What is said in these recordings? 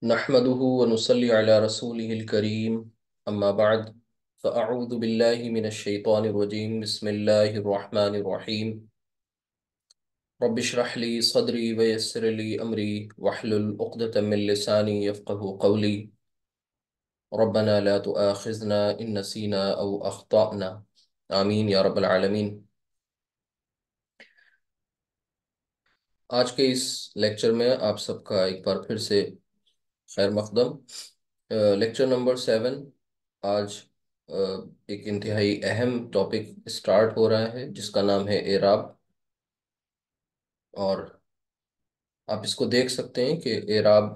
नहमदुहु व नुसल्ली अला रसूलिहिल करीम अम्मा बाद फ़अऊज़ु बिल्लाहि मिनश शैतानिर रजीम बिस्मिल्लाहिर रहमानिर रहीम रब्बिश्रह ली सदरी व यस्सिर ली अमरी वहलुल उक़दतम मिन लिसानी यफ़क़हू क़ौली रब्बना ला तुआख़िज़ना इन नसीना औ अख़्ताअना आमीन या रब्बल आलमीन। आज के इस लेक्चर में आप सबका एक बार फिर से खैर मकदम। Lecture number 7। आज अ, एक इंतहाई अहम टॉपिक स्टार्ट हो रहा है जिसका नाम है एराब। और आप इसको देख सकते हैं कि एराब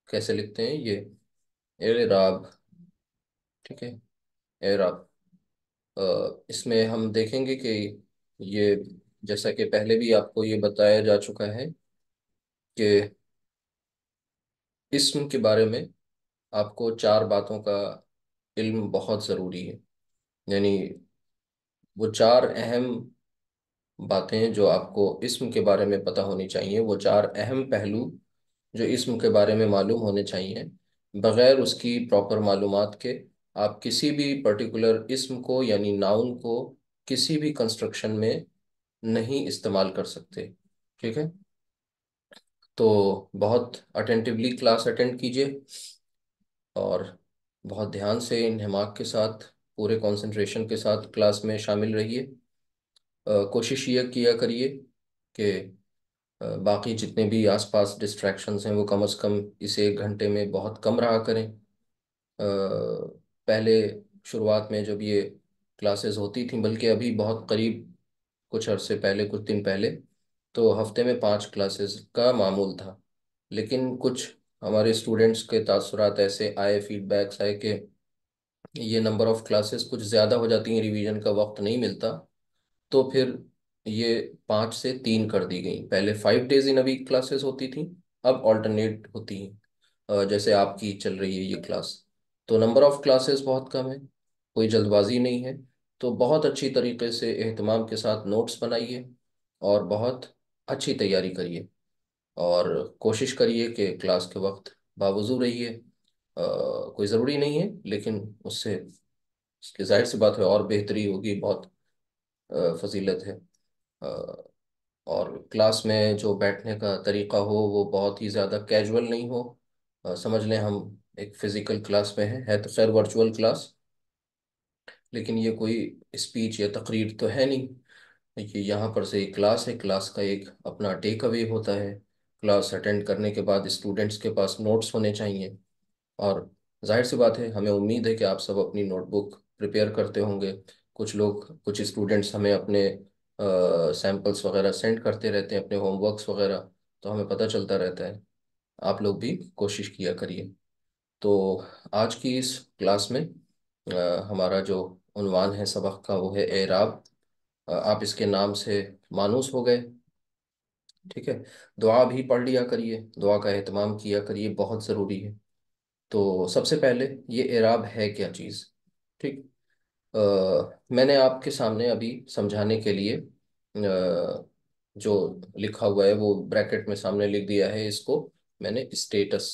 कैसे लिखते हैं। ये एराब, ठीक है, एराब। इसमें हम देखेंगे कि ये, जैसा कि पहले भी आपको ये बताया जा चुका है कि इस्म के बारे में आपको चार बातों का इल्म बहुत ज़रूरी है। यानी वो चार अहम बातें जो आपको इस्म के बारे में पता होनी चाहिए, वो चार अहम पहलू जो इस्म के बारे में मालूम होने चाहिए। बगैर उसकी प्रॉपर मालूमात के आप किसी भी पर्टिकुलर इस्म को यानी नाउन को किसी भी कंस्ट्रक्शन में नहीं इस्तेमाल कर सकते। ठीक है, तो बहुत अटेंटिवली क्लास अटेंड कीजिए और बहुत ध्यान से इन्हमाक के साथ, पूरे कंसंट्रेशन के साथ क्लास में शामिल रहिए। कोशिश ये किया करिए कि बाकी जितने भी आसपास डिस्ट्रैक्शंस हैं वो कम से कम इस 1 घंटे में बहुत कम रहा करें। पहले शुरुआत में जब ये क्लासेस होती थी, बल्कि अभी बहुत करीब कुछ अरसे पहले, कुछ दिन पहले, तो हफ्ते में 5 क्लासेस का मामूल था। लेकिन कुछ हमारे स्टूडेंट्स के तासुरात ऐसे आए, फीडबैक्स आए कि ये नंबर ऑफ क्लासेस कुछ ज़्यादा हो जाती हैं, रिवीजन का वक्त नहीं मिलता। तो फिर ये 5 से 3 कर दी गई। पहले 5 days in a week classes होती थी, अब ऑल्टरनेट होती हैं। जैसे आपकी चल रही है ये क्लास, तो नंबर ऑफ क्लासेस बहुत कम है, कोई जल्दबाजी नहीं है। तो बहुत अच्छी तरीके से एहतमाम के साथ नोट्स बनाइए और बहुत अच्छी तैयारी करिए और कोशिश करिए कि क्लास के वक्त बावजू रहिए। कोई ज़रूरी नहीं है, लेकिन उससे उसकी जाहिर सी बात है और बेहतरी होगी, बहुत फजीलत है। अ, और क्लास में जो बैठने का तरीका हो वो बहुत ही ज़्यादा कैजुअल नहीं हो। समझ लें हम एक फ़िज़िकल क्लास में है तो खैर वर्चुअल क्लास, लेकिन ये कोई स्पीच या तकरीर तो है नहीं। ये यहाँ पर से एक क्लास है, क्लास का एक अपना टेक अवे होता है। क्लास अटेंड करने के बाद स्टूडेंट्स के पास नोट्स होने चाहिए। और जाहिर सी बात है, हमें उम्मीद है कि आप सब अपनी नोटबुक प्रिपेयर करते होंगे। कुछ लोग, कुछ स्टूडेंट्स हमें अपने सैम्पल्स वगैरह सेंड करते रहते हैं, अपने होमवर्क्स वगैरह, तो हमें पता चलता रहता है। आप लोग भी कोशिश किया करिए। तो आज की इस क्लास में हमारा जो उन्वान है सबक का, वो है एराब। आप इसके नाम से मानूस हो गए। ठीक है, दुआ भी पढ़ लिया करिए, दुआ का एहतमाम किया करिए, बहुत ज़रूरी है। तो सबसे पहले ये एराब है क्या चीज़। ठीक, मैंने आपके सामने अभी समझाने के लिए जो लिखा हुआ है वो ब्रैकेट में सामने लिख दिया है, इसको मैंने स्टेटस।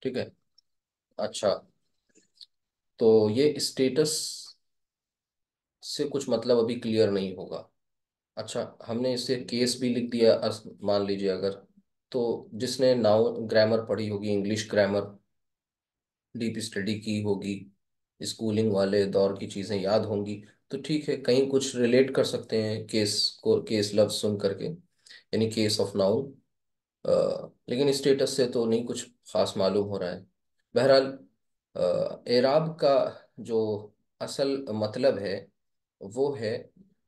ठीक है, अच्छा, तो ये स्टेटस से कुछ मतलब अभी क्लियर नहीं होगा। अच्छा, हमने इसे केस भी लिख दिया। मान लीजिए अगर, तो जिसने नाउन ग्रामर पढ़ी होगी, इंग्लिश ग्रामर डीप स्टडी की होगी, स्कूलिंग वाले दौर की चीज़ें याद होंगी, तो ठीक है, कहीं कुछ रिलेट कर सकते हैं केस को, केस लफ्ज सुन करके, यानी केस ऑफ नाउन। लेकिन स्टेटस से तो नहीं कुछ खास मालूम हो रहा है। बहरहाल, एराब का जो असल मतलब है वो है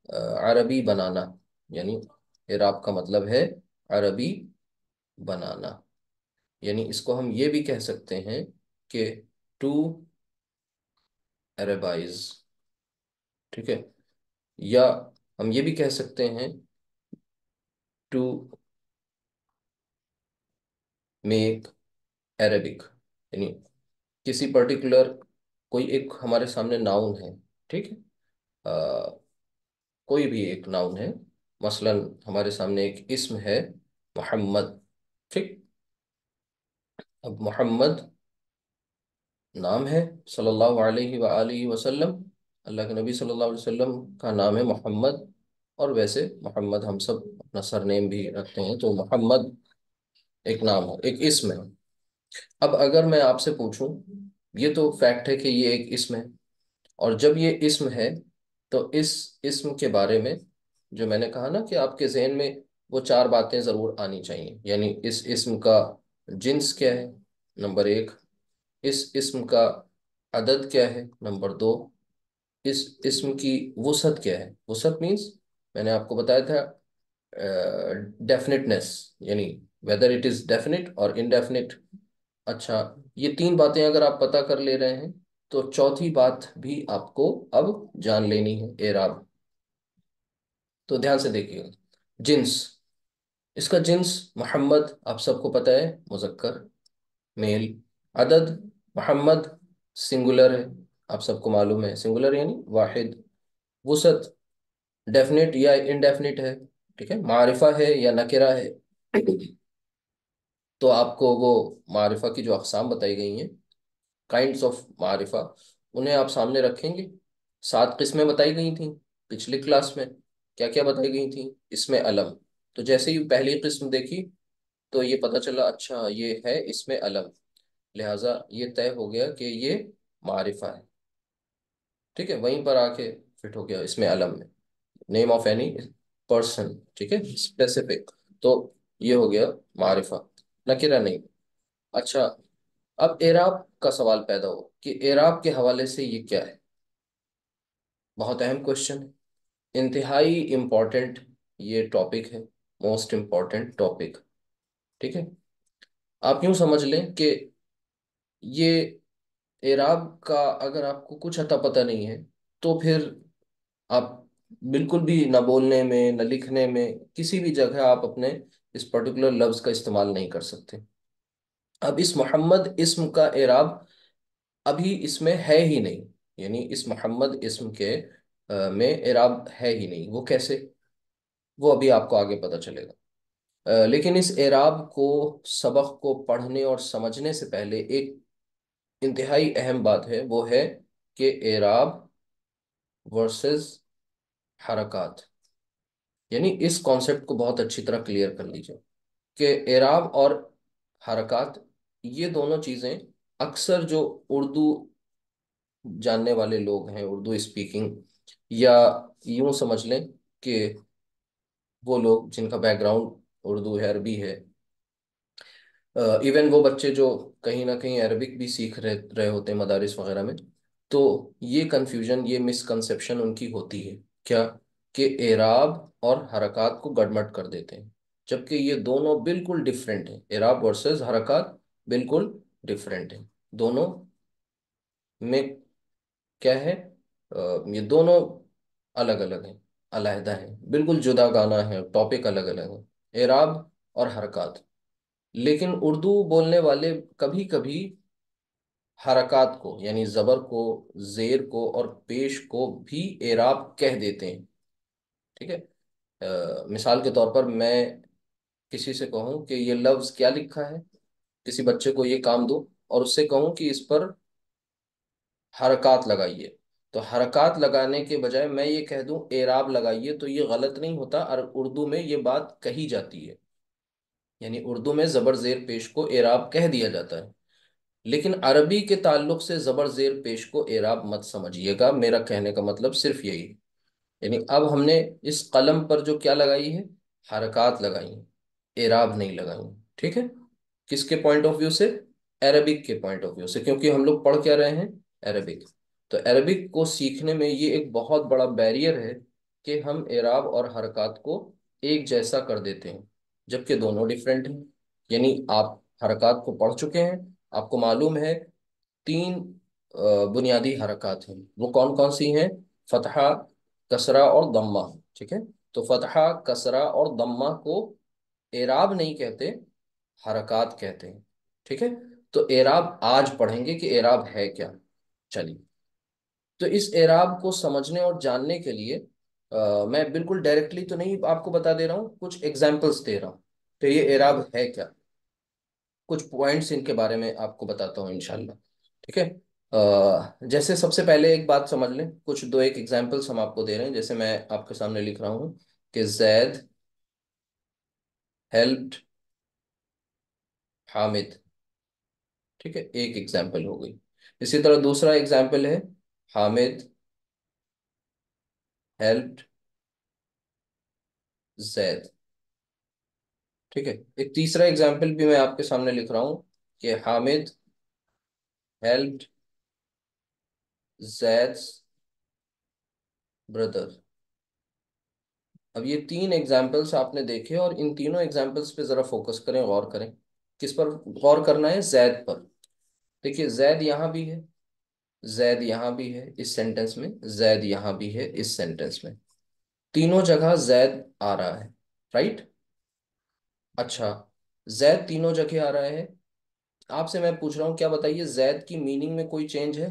अरबी बनाना। यानी एराब का मतलब है अरबी बनाना। यानी इसको हम ये भी कह सकते हैं कि टू अरेबाइज। ठीक है, या हम ये भी कह सकते हैं टू मेक अरेबिक। यानी किसी पर्टिकुलर, कोई एक हमारे सामने नाउन है, ठीक है, कोई भी एक नाउन है। मसलन हमारे सामने एक इस्म है मोहम्मद। ठीक, अब मोहम्मद नाम है, सल्लल्लाहु अलैहि व आलिहि वसल्लम, अल्लाह के नबी सल्लल्लाहु अलैहि वसल्लम का नाम है मोहम्मद। और वैसे मोहम्मद हम सब अपना सरनेम भी रखते हैं, तो मोहम्मद एक नाम है, एक इस्म है। अब अगर मैं आपसे पूछूं, ये तो फैक्ट है कि ये एक इस्म है, और जब ये इस्म है तो इस इस्म के बारे में, जो मैंने कहा ना कि आपके जहन में वो चार बातें जरूर आनी चाहिए, यानी इस इस्म का जिन्स क्या है, नंबर एक। इस इस्म का अदद क्या है, नंबर दो। इस इस्म की वसअत क्या है, वसअत मीन्स मैंने आपको बताया था डेफिनेटनेस, यानी वेदर इट इज डेफिनेट और इनडेफिनेट। अच्छा, ये तीन बातें अगर आप पता कर ले रहे हैं, तो चौथी बात भी आपको अब जान लेनी है, एराब। तो ध्यान से देखिएगा। जिन्स, इसका जिन्स मोहम्मद आप सबको पता है, मुजक्कर, मेल। अदद, मोहम्मद सिंगुलर है, आप सबको मालूम है, सिंगुलर यानी वाहिद। वसत, डेफिनेट या इनडेफिनेट है, ठीक है, मारिफा है या नकिरा है। तो आपको वो मारिफा की जो अकसाम बताई गई हैं, काइंड्स ऑफ मारिफा, उन्हें आप सामने रखेंगे। 7 किस्में बताई गई थी पिछली क्लास में। क्या क्या बताई गई थी, इसमें अलम। तो जैसे ही पहली किस्म देखी, तो ये पता चला अच्छा ये है इसमें अलम, लिहाजा ये तय हो गया कि ये मारिफा है। ठीक है, वहीं पर आके फिट हो गया इसमें अलम में, नेम ऑफ एनी पर्सन, ठीक है, स्पेसिफिक। तो ये हो गया मारिफा, नकिरा नहीं। अच्छा, अब एराब का सवाल पैदा हो कि एराब के हवाले से ये क्या है। बहुत अहम क्वेश्चन है, इंतहाई इंपॉर्टेंट ये टॉपिक है, मोस्ट इंपॉर्टेंट टॉपिक। ठीक है, आप यूं समझ लें कि ये एराब का अगर आपको कुछ अता पता नहीं है, तो फिर आप बिल्कुल भी न बोलने में न लिखने में किसी भी जगह आप अपने इस पर्टिकुलर लफ्ज का इस्तेमाल नहीं कर सकते। अब इस मोहम्मद इस्म का एराब अभी इसमें है ही नहीं, यानी इस मोहम्मद इस्म के में एराब है ही नहीं। वो कैसे, वो अभी आपको आगे पता चलेगा। लेकिन इस एराब को, सबक को पढ़ने और समझने से पहले एक इंतहाई अहम बात है, वो है कि एराब वर्सेस हरकत। यानी इस कॉन्सेप्ट को बहुत अच्छी तरह क्लियर कर लीजिए कि एराब और हरकत, ये दोनों चीज़ें अक्सर जो उर्दू जानने वाले लोग हैं, उर्दू स्पीकिंग, या यूं समझ लें कि वो लोग जिनका बैकग्राउंड उर्दू है, अरबी है, इवन वो बच्चे जो कहीं ना कहीं अरबिक भी सीख रहे होते हैं मदारिस वगैरह में, तो ये कंफ्यूजन, ये मिसकंसेप्शन उनकी होती है। क्या, कि एराब और हरकत को गड़मड़ कर देते हैं, जबकि ये दोनों बिल्कुल डिफरेंट हैं। एराब वर्सेस हरकत बिल्कुल डिफरेंट है, दोनों में क्या है, ये दोनों अलग अलग हैं, अलहदा हैं, बिल्कुल जुदा गाना है, टॉपिक अलग अलग है, एराब और हरकत। लेकिन उर्दू बोलने वाले कभी कभी हरकत को, यानी जबर को, जेर को और पेश को भी एराब कह देते हैं। ठीक है, मिसाल के तौर पर मैं किसी से कहूँ कि ये लफ्ज क्या लिखा है, किसी बच्चे को ये काम दो और उससे कहूँ कि इस पर हरकत लगाइए, तो हरकत लगाने के बजाय मैं ये कह दूं एराब लगाइए, तो ये गलत नहीं होता, और उर्दू में ये बात कही जाती है, यानी उर्दू में जबर जेर पेश को एराब कह दिया जाता है। लेकिन अरबी के ताल्लुक से जबर जेर पेश को एराब मत समझिएगा, मेरा कहने का मतलब सिर्फ यही है। यानी अब हमने इस कलम पर जो क्या लगाई है, हरकत लगाई है, एराब नहीं लगाई है। ठीक है, किसके पॉइंट ऑफ व्यू से, अरबिक के पॉइंट ऑफ व्यू से, क्योंकि हम लोग पढ़ क्या रहे हैं, अरबिक। तो अरबिक को सीखने में ये एक बहुत बड़ा बैरियर है कि हम एराब और हरकत को एक जैसा कर देते हैं, जबकि दोनों डिफरेंट हैं। यानी आप हरकत को पढ़ चुके हैं, आपको मालूम है 3 बुनियादी हरकत हैं, वो कौन कौन सी हैं, फतहा, कसरा और दम्मा। ठीक है, तो फतहा, कसरा और दम्मा को एराब नहीं कहते, हरकत कहते हैं। ठीक है, तो एराब आज पढ़ेंगे कि एराब है क्या। चलिए, तो इस एराब को समझने और जानने के लिए मैं बिल्कुल डायरेक्टली तो नहीं आपको बता दे रहा हूँ, कुछ एग्जाम्पल्स दे रहा हूँ, तो ये एराब है क्या। कुछ पॉइंट्स इनके बारे में आपको बताता हूँ इंशाल्लाह। ठीक है। जैसे सबसे पहले एक बात समझ लें, कुछ दो एक एग्जांपल्स हम आपको दे रहे हैं। जैसे मैं आपके सामने लिख रहा हूँ कि जैद हेल्प्ड हामिद। ठीक है, एक एग्जाम्पल हो गई। इसी तरह दूसरा एग्जाम्पल है हामिद हेल्प्ड जैद। ठीक है। एक तीसरा एग्जाम्पल भी मैं आपके सामने लिख रहा हूँ कि हामिद हेल्प्ड जैद्स ब्रदर। अब ये तीन एग्जाम्पल्स आपने देखे और इन तीनों एग्जाम्पल्स पे जरा फोकस करें, गौर करें। किस पर गौर करना है? जैद पर। देखिए जैद यहाँ भी है, जैद यहाँ भी है इस सेंटेंस में, जैद यहाँ भी है इस सेंटेंस में। तीनों जगह जैद आ रहा है। राइट। अच्छा, जैद तीनों जगह आ रहा है। आपसे मैं पूछ रहा हूँ, क्या बताइए, जैद की मीनिंग में कोई चेंज है?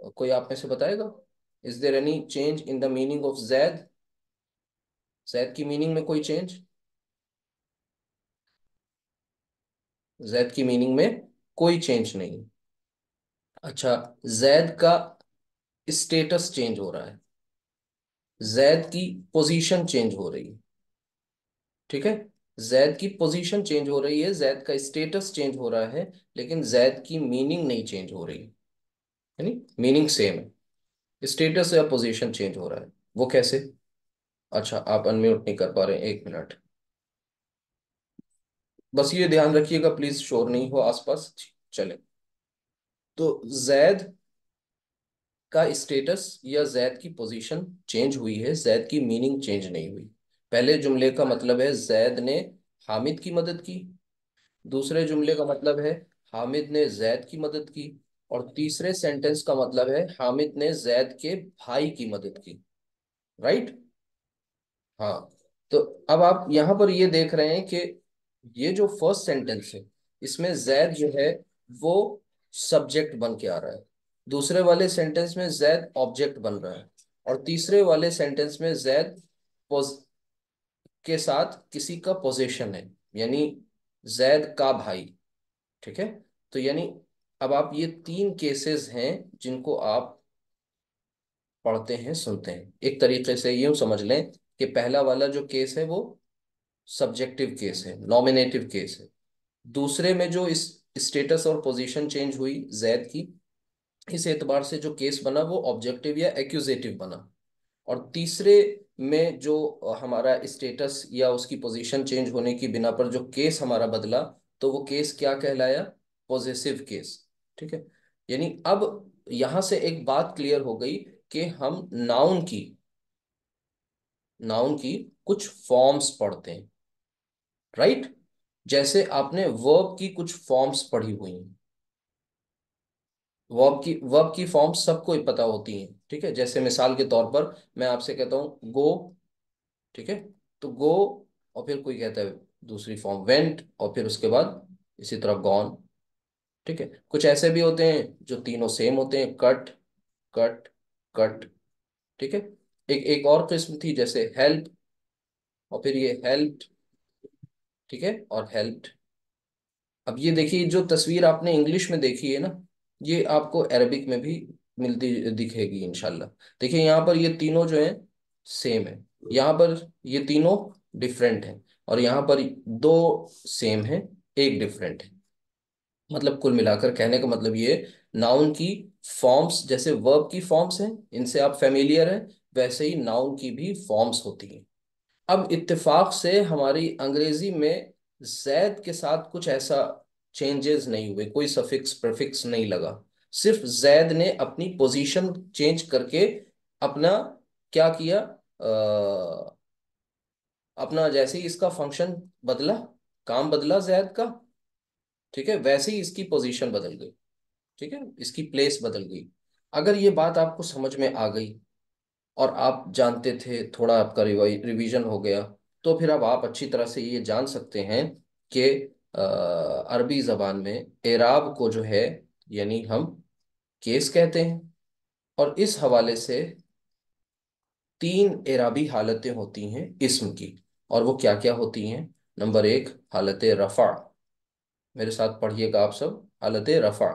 कोई आप में से बताएगा? Is there any change in the meaning of जैद? जैद की मीनिंग में कोई चेंज? जैद की मीनिंग में कोई चेंज नहीं। अच्छा, जैद का स्टेटस चेंज हो रहा है, जैद की पोजीशन चेंज हो रही है। ठीक है। जैद की पोजीशन चेंज हो रही है, जैद का स्टेटस चेंज हो रहा है, लेकिन जैद की मीनिंग नहीं चेंज हो रही। यानी मीनिंग सेम है, स्टेटस या पोजीशन चेंज हो रहा है। वो कैसे? अच्छा, आप अनम्यूट नहीं कर पा रहे हैं, एक मिनट। बस ये ध्यान रखिएगा प्लीज, शोर नहीं हो आसपास। चले। तो जैद का स्टेटस या जैद की पोजीशन चेंज हुई है, जैद की मीनिंग चेंज नहीं हुई। पहले जुमले का मतलब है जैद ने हामिद की मदद की। दूसरे जुमले का मतलब है हामिद ने जैद की मदद की। और तीसरे सेंटेंस का मतलब है हामिद ने जैद के भाई की मदद की। राइट। हाँ। तो अब आप यहां पर ये देख रहे हैं कि ये जो फर्स्ट सेंटेंस है, इसमें जैद जो है वो सब्जेक्ट बन के आ रहा है। दूसरे वाले सेंटेंस में जैद ऑब्जेक्ट बन रहा है। और तीसरे वाले सेंटेंस में जैद के साथ किसी का पोजीशन है, यानी जैद का भाई। ठीक है। तो यानी अब आप ये तीन केसेस हैं जिनको आप पढ़ते हैं, सुनते हैं। एक तरीके से यूं समझ लें कि पहला वाला जो केस है वो सब्जेक्टिव केस है, नॉमिनेटिव केस है। दूसरे में जो इस स्टेटस और पोजीशन चेंज हुई जैद की, इस एतबार से जो केस बना वो ऑब्जेक्टिव या एक्यूजेटिव बना। और तीसरे में जो हमारा स्टेटस या उसकी पोजीशन चेंज होने की बिना पर जो केस हमारा बदला, तो वो केस क्या कहलाया? Possessive case. ठीक है। यानी अब यहां से एक बात क्लियर हो गई कि हम नाउन की कुछ फॉर्म्स पढ़ते हैं। राइट। जैसे आपने वर्ब की कुछ फॉर्म्स पढ़ी हुई हैं। वर्ब की फॉर्म्स सबको ही पता होती हैं। ठीक है। जैसे मिसाल के तौर पर मैं आपसे कहता हूँ गो। ठीक है। तो गो, और फिर कोई कहता है दूसरी फॉर्म वेंट, और फिर उसके बाद इसी तरह गॉन। ठीक है। कुछ ऐसे भी होते हैं जो तीनों सेम होते हैं, कट, कट, कट। ठीक है। एक एक और किस्म थी जैसे हेल्प, और फिर ये हेल्प्ड। ठीक है, और हेल्प्ड। अब ये देखिए, जो तस्वीर आपने इंग्लिश में देखी है ना, ये आपको अरबिक में भी मिलती दिखेगी इंशाल्लाह। देखिए यहाँ पर ये तीनों जो हैं सेम है, यहाँ पर ये तीनों डिफरेंट हैं, और यहाँ पर दो सेम है, एक डिफरेंट है। मतलब कुल मिलाकर कहने का मतलब ये, नाउन की फॉर्म्स जैसे वर्ब की फॉर्म्स हैं, इनसे आप फेमिलियर हैं, वैसे ही नाउन की भी फॉर्म्स होती हैं। अब इत्तेफाक से हमारी अंग्रेजी में जैद के साथ कुछ ऐसा चेंजेस नहीं हुए, कोई सफिक्स प्रीफिक्स नहीं लगा। सिर्फ जैद ने अपनी पोजीशन चेंज करके अपना क्या किया, अपना जैसे ही इसका फंक्शन बदला, काम बदला जैद का, ठीक है, वैसे ही इसकी पोजीशन बदल गई। ठीक है, इसकी प्लेस बदल गई। अगर ये बात आपको समझ में आ गई और आप जानते थे, थोड़ा आपका रिवीजन हो गया, तो फिर अब आप अच्छी तरह से ये जान सकते हैं कि अरबी जबान में एराब को जो है, यानी हम केस कहते हैं। और इस हवाले से तीन एराबी हालतें होती हैं इस्म की। और वो क्या क्या होती हैं? नंबर एक, हालत रफ़ा। मेरे साथ पढ़िएगा आप सब। हालत रफ़ा।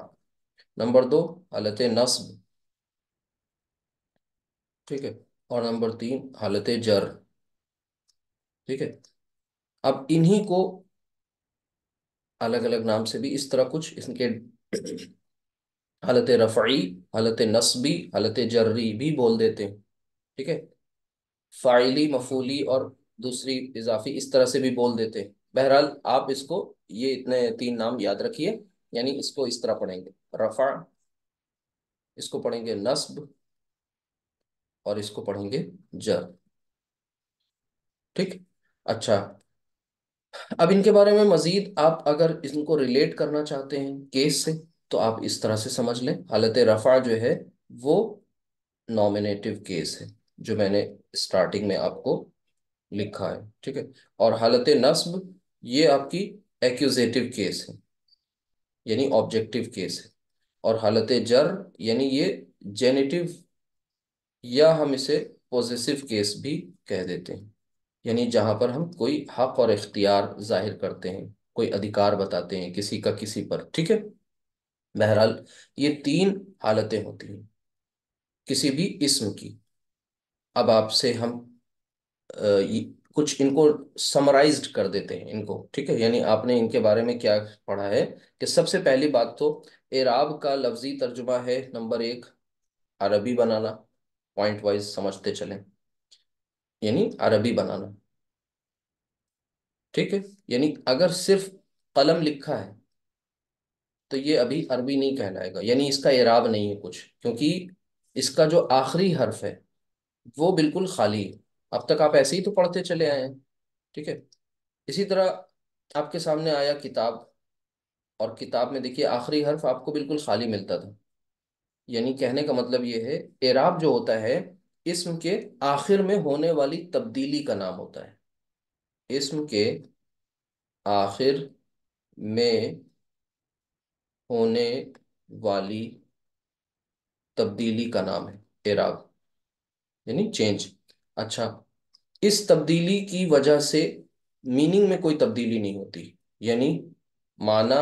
नंबर 2 हालत नस्ब। ठीक है। और नंबर 3 हालत जर। ठीक है। अब इन्हीं को अलग अलग नाम से भी इस तरह कुछ इनके हालत रफ़ई, हालत नस्बी, हालत जर्री भी बोल देते हैं। ठीक है। फ़ाइली, मफ़ूली और दूसरी इजाफी इस तरह से भी बोल देते हैं। बहरहाल आप इसको ये इतने 3 नाम याद रखिए। यानी इसको इस तरह पढ़ेंगे, रफ़ा, इसको पढ़ेंगे नस्ब, और इसको पढ़ेंगे जर। ठीक। अच्छा, अब इनके बारे में मजीद आप अगर इनको रिलेट करना चाहते हैं केस से, तो आप इस तरह से समझ लें। हालत रफ़ा जो है वो नॉमिनेटिव केस है, जो मैंने स्टार्टिंग में आपको लिखा है। ठीक है। और हालत नस्ब ये आपकी एक्यूजेटिव केस है, यानी ऑब्जेक्टिव केस है। और हालत जर यानी ये जेनिटिव, या हम इसे पॉजेसिव केस भी कह देते हैं। यानी जहां पर हम कोई हक और इख्तियार जाहिर करते हैं, कोई अधिकार बताते हैं किसी का किसी पर। ठीक है। बहरहाल ये 3 हालतें होती हैं किसी भी इस्म की। अब आपसे हम कुछ इनको समराइज्ड कर देते हैं इनको। ठीक है। यानी आपने इनके बारे में क्या पढ़ा है कि सबसे पहली बात तो एराब का लफ्जी तर्जुमा है नंबर 1, अरबी बनाना। पॉइंट वाइज समझते चलें, यानी अरबी बनाना। ठीक है। यानी अगर सिर्फ कलम लिखा है तो ये अभी अरबी नहीं कहलाएगा, यानी इसका एराब नहीं है कुछ, क्योंकि इसका जो आखिरी हर्फ है वो बिल्कुल खाली है। अब तक आप ऐसे ही तो पढ़ते चले आए हैं। ठीक है। इसी तरह आपके सामने आया किताब, और किताब में देखिए आखिरी हर्फ आपको बिल्कुल खाली मिलता था। यानी कहने का मतलब ये है, एराब जो होता है इस्म के आखिर में होने वाली तब्दीली का नाम होता है। इस्म के आखिर में होने वाली तब्दीली का नाम है एराब, यानी चेंज। अच्छा, इस तब्दीली की वजह से मीनिंग में कोई तब्दीली नहीं होती, यानी माना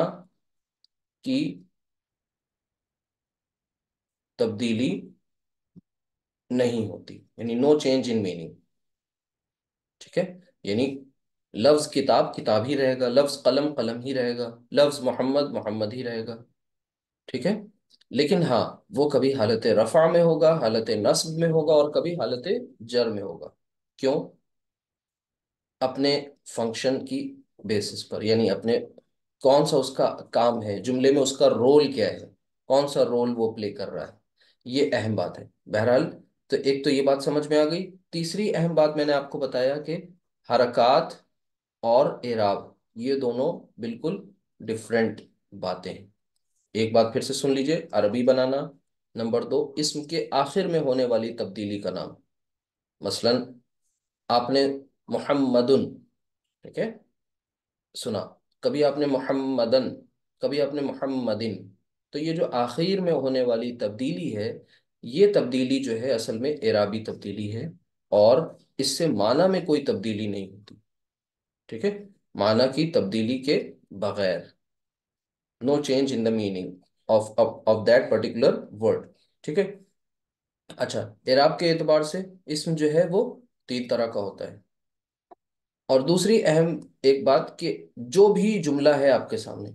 की तब्दीली नहीं होती, यानी नो चेंज इन मीनिंग। ठीक है। यानी लफ्ज किताब किताब ही रहेगा, लफ्ज कलम कलम ही रहेगा, लफ्ज मोहम्मद मोहम्मद ही रहेगा। ठीक है। लेकिन हाँ, वो कभी हालत रफा में होगा, हालत नस्ब में होगा, और कभी हालत जर में होगा। क्यों? अपने फंक्शन की बेसिस पर, यानी अपने कौन सा उसका काम है, जुमले में उसका रोल क्या है, कौन सा रोल वो प्ले कर रहा है, ये अहम बात है। बहरहाल, तो एक तो ये बात समझ में आ गई। तीसरी अहम बात मैंने आपको बताया कि हरकत और एराब ये दोनों बिल्कुल डिफरेंट बातें हैं। एक बात फिर से सुन लीजिए, अरबी बनाना। नंबर 2 इस्म के आखिर में होने वाली तब्दीली का नाम। मसलन आपने मुहम्मदुन, ठीक है, सुना, कभी आपने मुहम्मदन, कभी आपने मुहम्मदिन। तो ये जो आखिर में होने वाली तब्दीली है, ये तब्दीली जो है असल में एराबी तब्दीली है, और इससे माना में कोई तब्दीली नहीं होती। ठीक है। माना की तब्दीली के बगैर, no change in the meaning of that particular word. ठीक है। अच्छा, एराब के एतबार से इसम जो है वो 3 तरह का होता है। और दूसरी अहम एक बात कि जो भी जुमला है आपके सामने,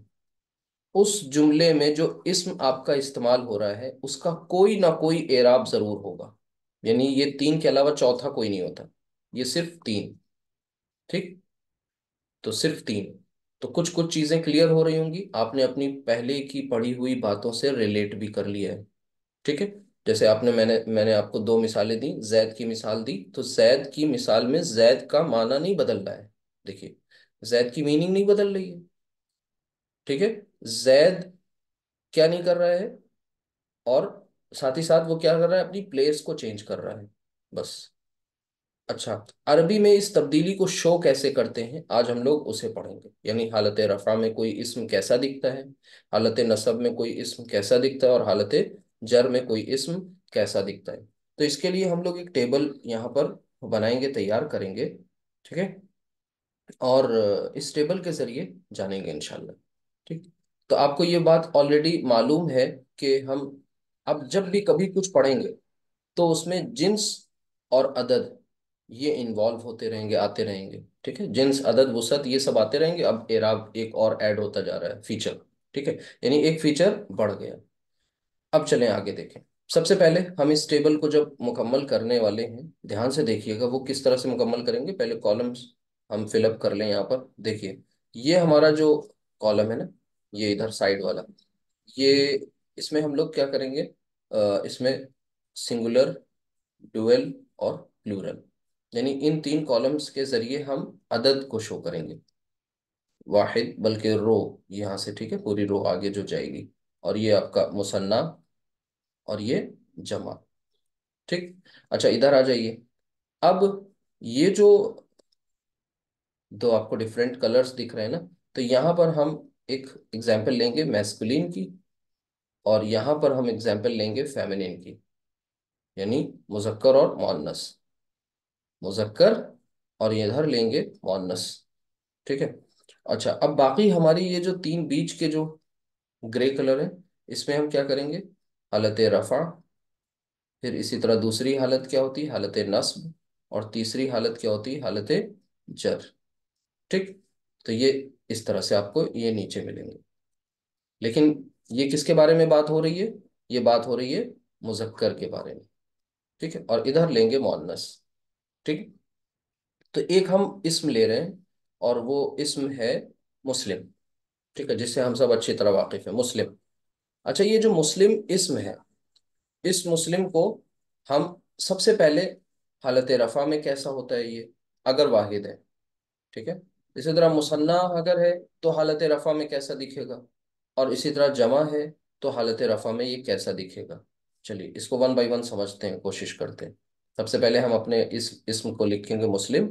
उस जुमले में जो इस्म आपका इस्तेमाल हो रहा है उसका कोई ना कोई एराब जरूर होगा। यानी ये 3 के अलावा चौथा कोई नहीं होता, ये सिर्फ 3। ठीक। तो सिर्फ 3। तो कुछ कुछ चीजें क्लियर हो रही होंगी, आपने अपनी पहले की पढ़ी हुई बातों से रिलेट भी कर लिया है। ठीक है। जैसे आपने मैंने आपको 2 मिसालें दी, जैद की मिसाल दी, तो जैद की मिसाल में जैद का माना नहीं बदल रहा है। देखिए, जैद की मीनिंग नहीं बदल रही है। ठीक है। जैद क्या नहीं कर रहा है, और साथ ही साथ वो क्या कर रहा है, अपनी प्लेस को चेंज कर रहा है, बस। अच्छा, अरबी में इस तब्दीली को शो कैसे करते हैं आज हम लोग उसे पढ़ेंगे। यानी हालत रफा में कोई इस्म कैसा दिखता है, हालत नसब में कोई इस्म कैसा दिखता है, और हालत जर में कोई इस्म कैसा दिखता है। तो इसके लिए हम लोग एक टेबल यहाँ पर बनाएंगे, तैयार करेंगे। ठीक है। और इस टेबल के जरिए जानेंगे इंशाल्लाह। ठीक। तो आपको ये बात ऑलरेडी मालूम है कि हम अब जब भी कभी कुछ पढ़ेंगे तो उसमें जिन्स और अदद ये इन्वॉल्व होते रहेंगे, आते रहेंगे। ठीक है, जिन्स अदद वसत ये सब आते रहेंगे। अब एराब एक और ऐड होता जा रहा है, फीचर। ठीक है, यानी एक फीचर बढ़ गया। अब चलें आगे देखें। सबसे पहले हम इस टेबल को जब मुकम्मल करने वाले हैं, ध्यान से देखिएगा वो किस तरह से मुकम्मल करेंगे। पहले कॉलम्स हम फिलअप कर लें। यहाँ पर देखिए, ये हमारा जो कॉलम है ना, ये इधर साइड वाला, ये इसमें हम लोग क्या करेंगे, इसमें सिंगुलर, डुअल और प्लूरल, यानी इन तीन कॉलम्स के जरिए हम अदद को शो करेंगे। वाहिद बल्कि रो यहाँ से, ठीक है, पूरी रो आगे जो जाएगी। और ये आपका मुसन्ना और ये जमा। ठीक। अच्छा, इधर आ जाइए। अब ये जो दो आपको डिफरेंट कलर्स दिख रहे हैं ना, तो यहाँ पर हम एक एग्जाम्पल लेंगे मैस्कुलिन की, और यहाँ पर हम एग्जाम्पल लेंगे फेमिनिन की, यानी मुजक्कर और मुअन्नस। मुजक्कर, और ये इधर लेंगे मुअन्नस। ठीक है। अच्छा, अब बाकी हमारी ये जो तीन बीच के जो ग्रे कलर है, इसमें हम क्या करेंगे, हालत रफ़ा, फिर इसी तरह दूसरी हालत क्या होती है, हालत नस्ब, और तीसरी हालत क्या होती है, हालत जर। ठीक। तो ये इस तरह से आपको ये नीचे मिलेंगे। लेकिन ये किसके बारे में बात हो रही है, ये बात हो रही है मुजक्कर के बारे में। ठीक है, और इधर लेंगे मुअन्नस। ठीक। तो एक हम इस्म ले रहे हैं, और वो इस्म है मुस्लिम। ठीक है, जिससे हम सब अच्छी तरह वाकिफ है, मुस्लिम। अच्छा, ये जो मुस्लिम इस्म है, इस मुस्लिम को हम सबसे पहले हालत रफ़ा में कैसा होता है ये, अगर वाहिद है। ठीक है, इसी तरह मुसन्ना अगर है तो हालत रफ़ा में कैसा दिखेगा, और इसी तरह जमा है तो हालत रफ़ा में ये कैसा दिखेगा। चलिए इसको वन बाय वन समझते हैं, कोशिश करते हैं। सबसे पहले हम अपने इस इसम को लिखेंगे मुस्लिम।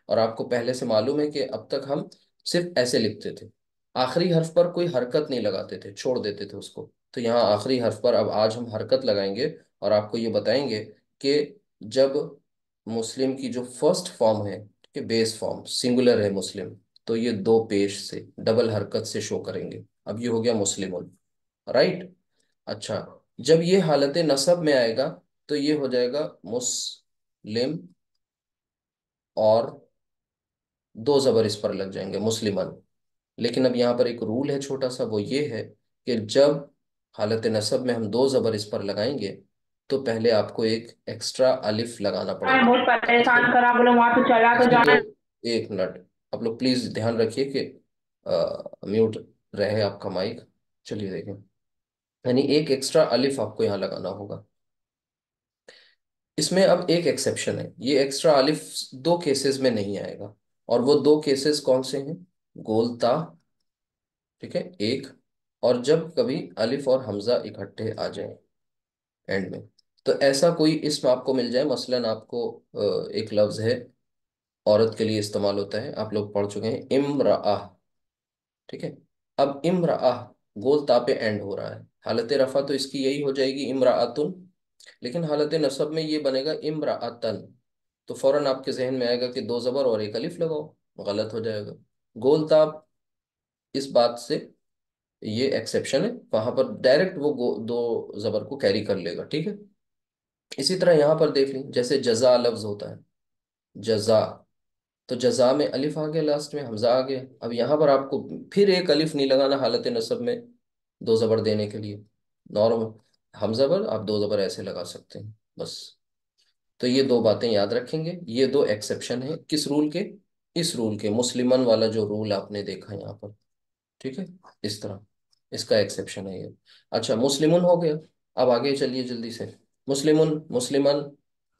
और आपको पहले से मालूम है कि अब तक हम सिर्फ ऐसे लिखते थे, आखिरी हर्फ पर कोई हरकत नहीं लगाते थे, छोड़ देते थे उसको। तो यहाँ आखिरी हर्फ पर अब आज हम हरकत लगाएंगे, और आपको ये बताएंगे कि जब मुस्लिम की जो फर्स्ट फॉर्म है, कि बेस फॉर्म सिंगुलर है मुस्लिम, तो ये दो पेश से डबल हरकत से शो करेंगे। अब ये हो गया मुस्लिमुन, राइट। अच्छा, जब ये हालत नसब में आएगा तो ये हो जाएगा मुस्लिम, और दो जबर इस पर लग जाएंगे, मुस्लिमन। लेकिन अब यहाँ पर एक रूल है छोटा सा, वो ये है कि जब हालत नसब में हम दो जबर इस पर लगाएंगे तो पहले आपको एक एक्स्ट्रा अलिफ लगाना पड़ेगा। बहुत कैसे, परेशान करा, बोले वहां से चला तो ऐसे तो, जाना। एक मिनट, आप लोग प्लीज ध्यान रखिए कि म्यूट रहे आपका माइक। चलिए देखें, यानी एक एक्स्ट्रा अलिफ आपको यहाँ लगाना होगा। इसमें अब एक एक्सेप्शन है, ये एक्स्ट्रा अलिफ दो केसेस में नहीं आएगा। और वो दो केसेस कौन से हैं, गोलता, ठीक है, एक, और जब कभी अलिफ और हमजा इकट्ठे आ जाएं एंड में। तो ऐसा कोई इसम आपको मिल जाए, मसलन आपको एक लफ्ज है, औरत के लिए इस्तेमाल होता है, आप लोग पढ़ चुके हैं, इमराह। ठीक है, अब इमराह गोल ता पे एंड हो रहा है, हालत रफा तो इसकी यही हो जाएगी इमराअतुन, लेकिन हालत नसब में ये बनेगा इमराअतन। तो फौरन आपके जहन में आएगा कि दो जबर और एक अलिफ लगाओ, गलत हो जाएगा। गोल ता इस बात से ये एक्सेप्शन है, वहां पर डायरेक्ट वो दो जबर को कैरी कर लेगा। ठीक है, इसी तरह यहां पर देख लें, जैसे जजा लफ्ज होता है, जजा, तो जजा में अलिफ आ गया, लास्ट में हमजा आ गया। अब यहाँ पर आपको फिर एक अलिफ नहीं लगाना हालत नसब में दो जबर देने के लिए, नॉर्मल हमजा पर आप दो जबर ऐसे लगा सकते हैं बस। तो ये दो बातें याद रखेंगे, ये दो एक्सेप्शन है किस रूल के, इस रूल के, मुस्लिमन वाला जो रूल आपने देखा यहाँ पर। ठीक है, इस तरह इसका एक्सेप्शन है ये। अच्छा, मुस्लिमुन हो गया। अब आगे चलिए जल्दी से, मुस्लिमुन, मुस्लिमन,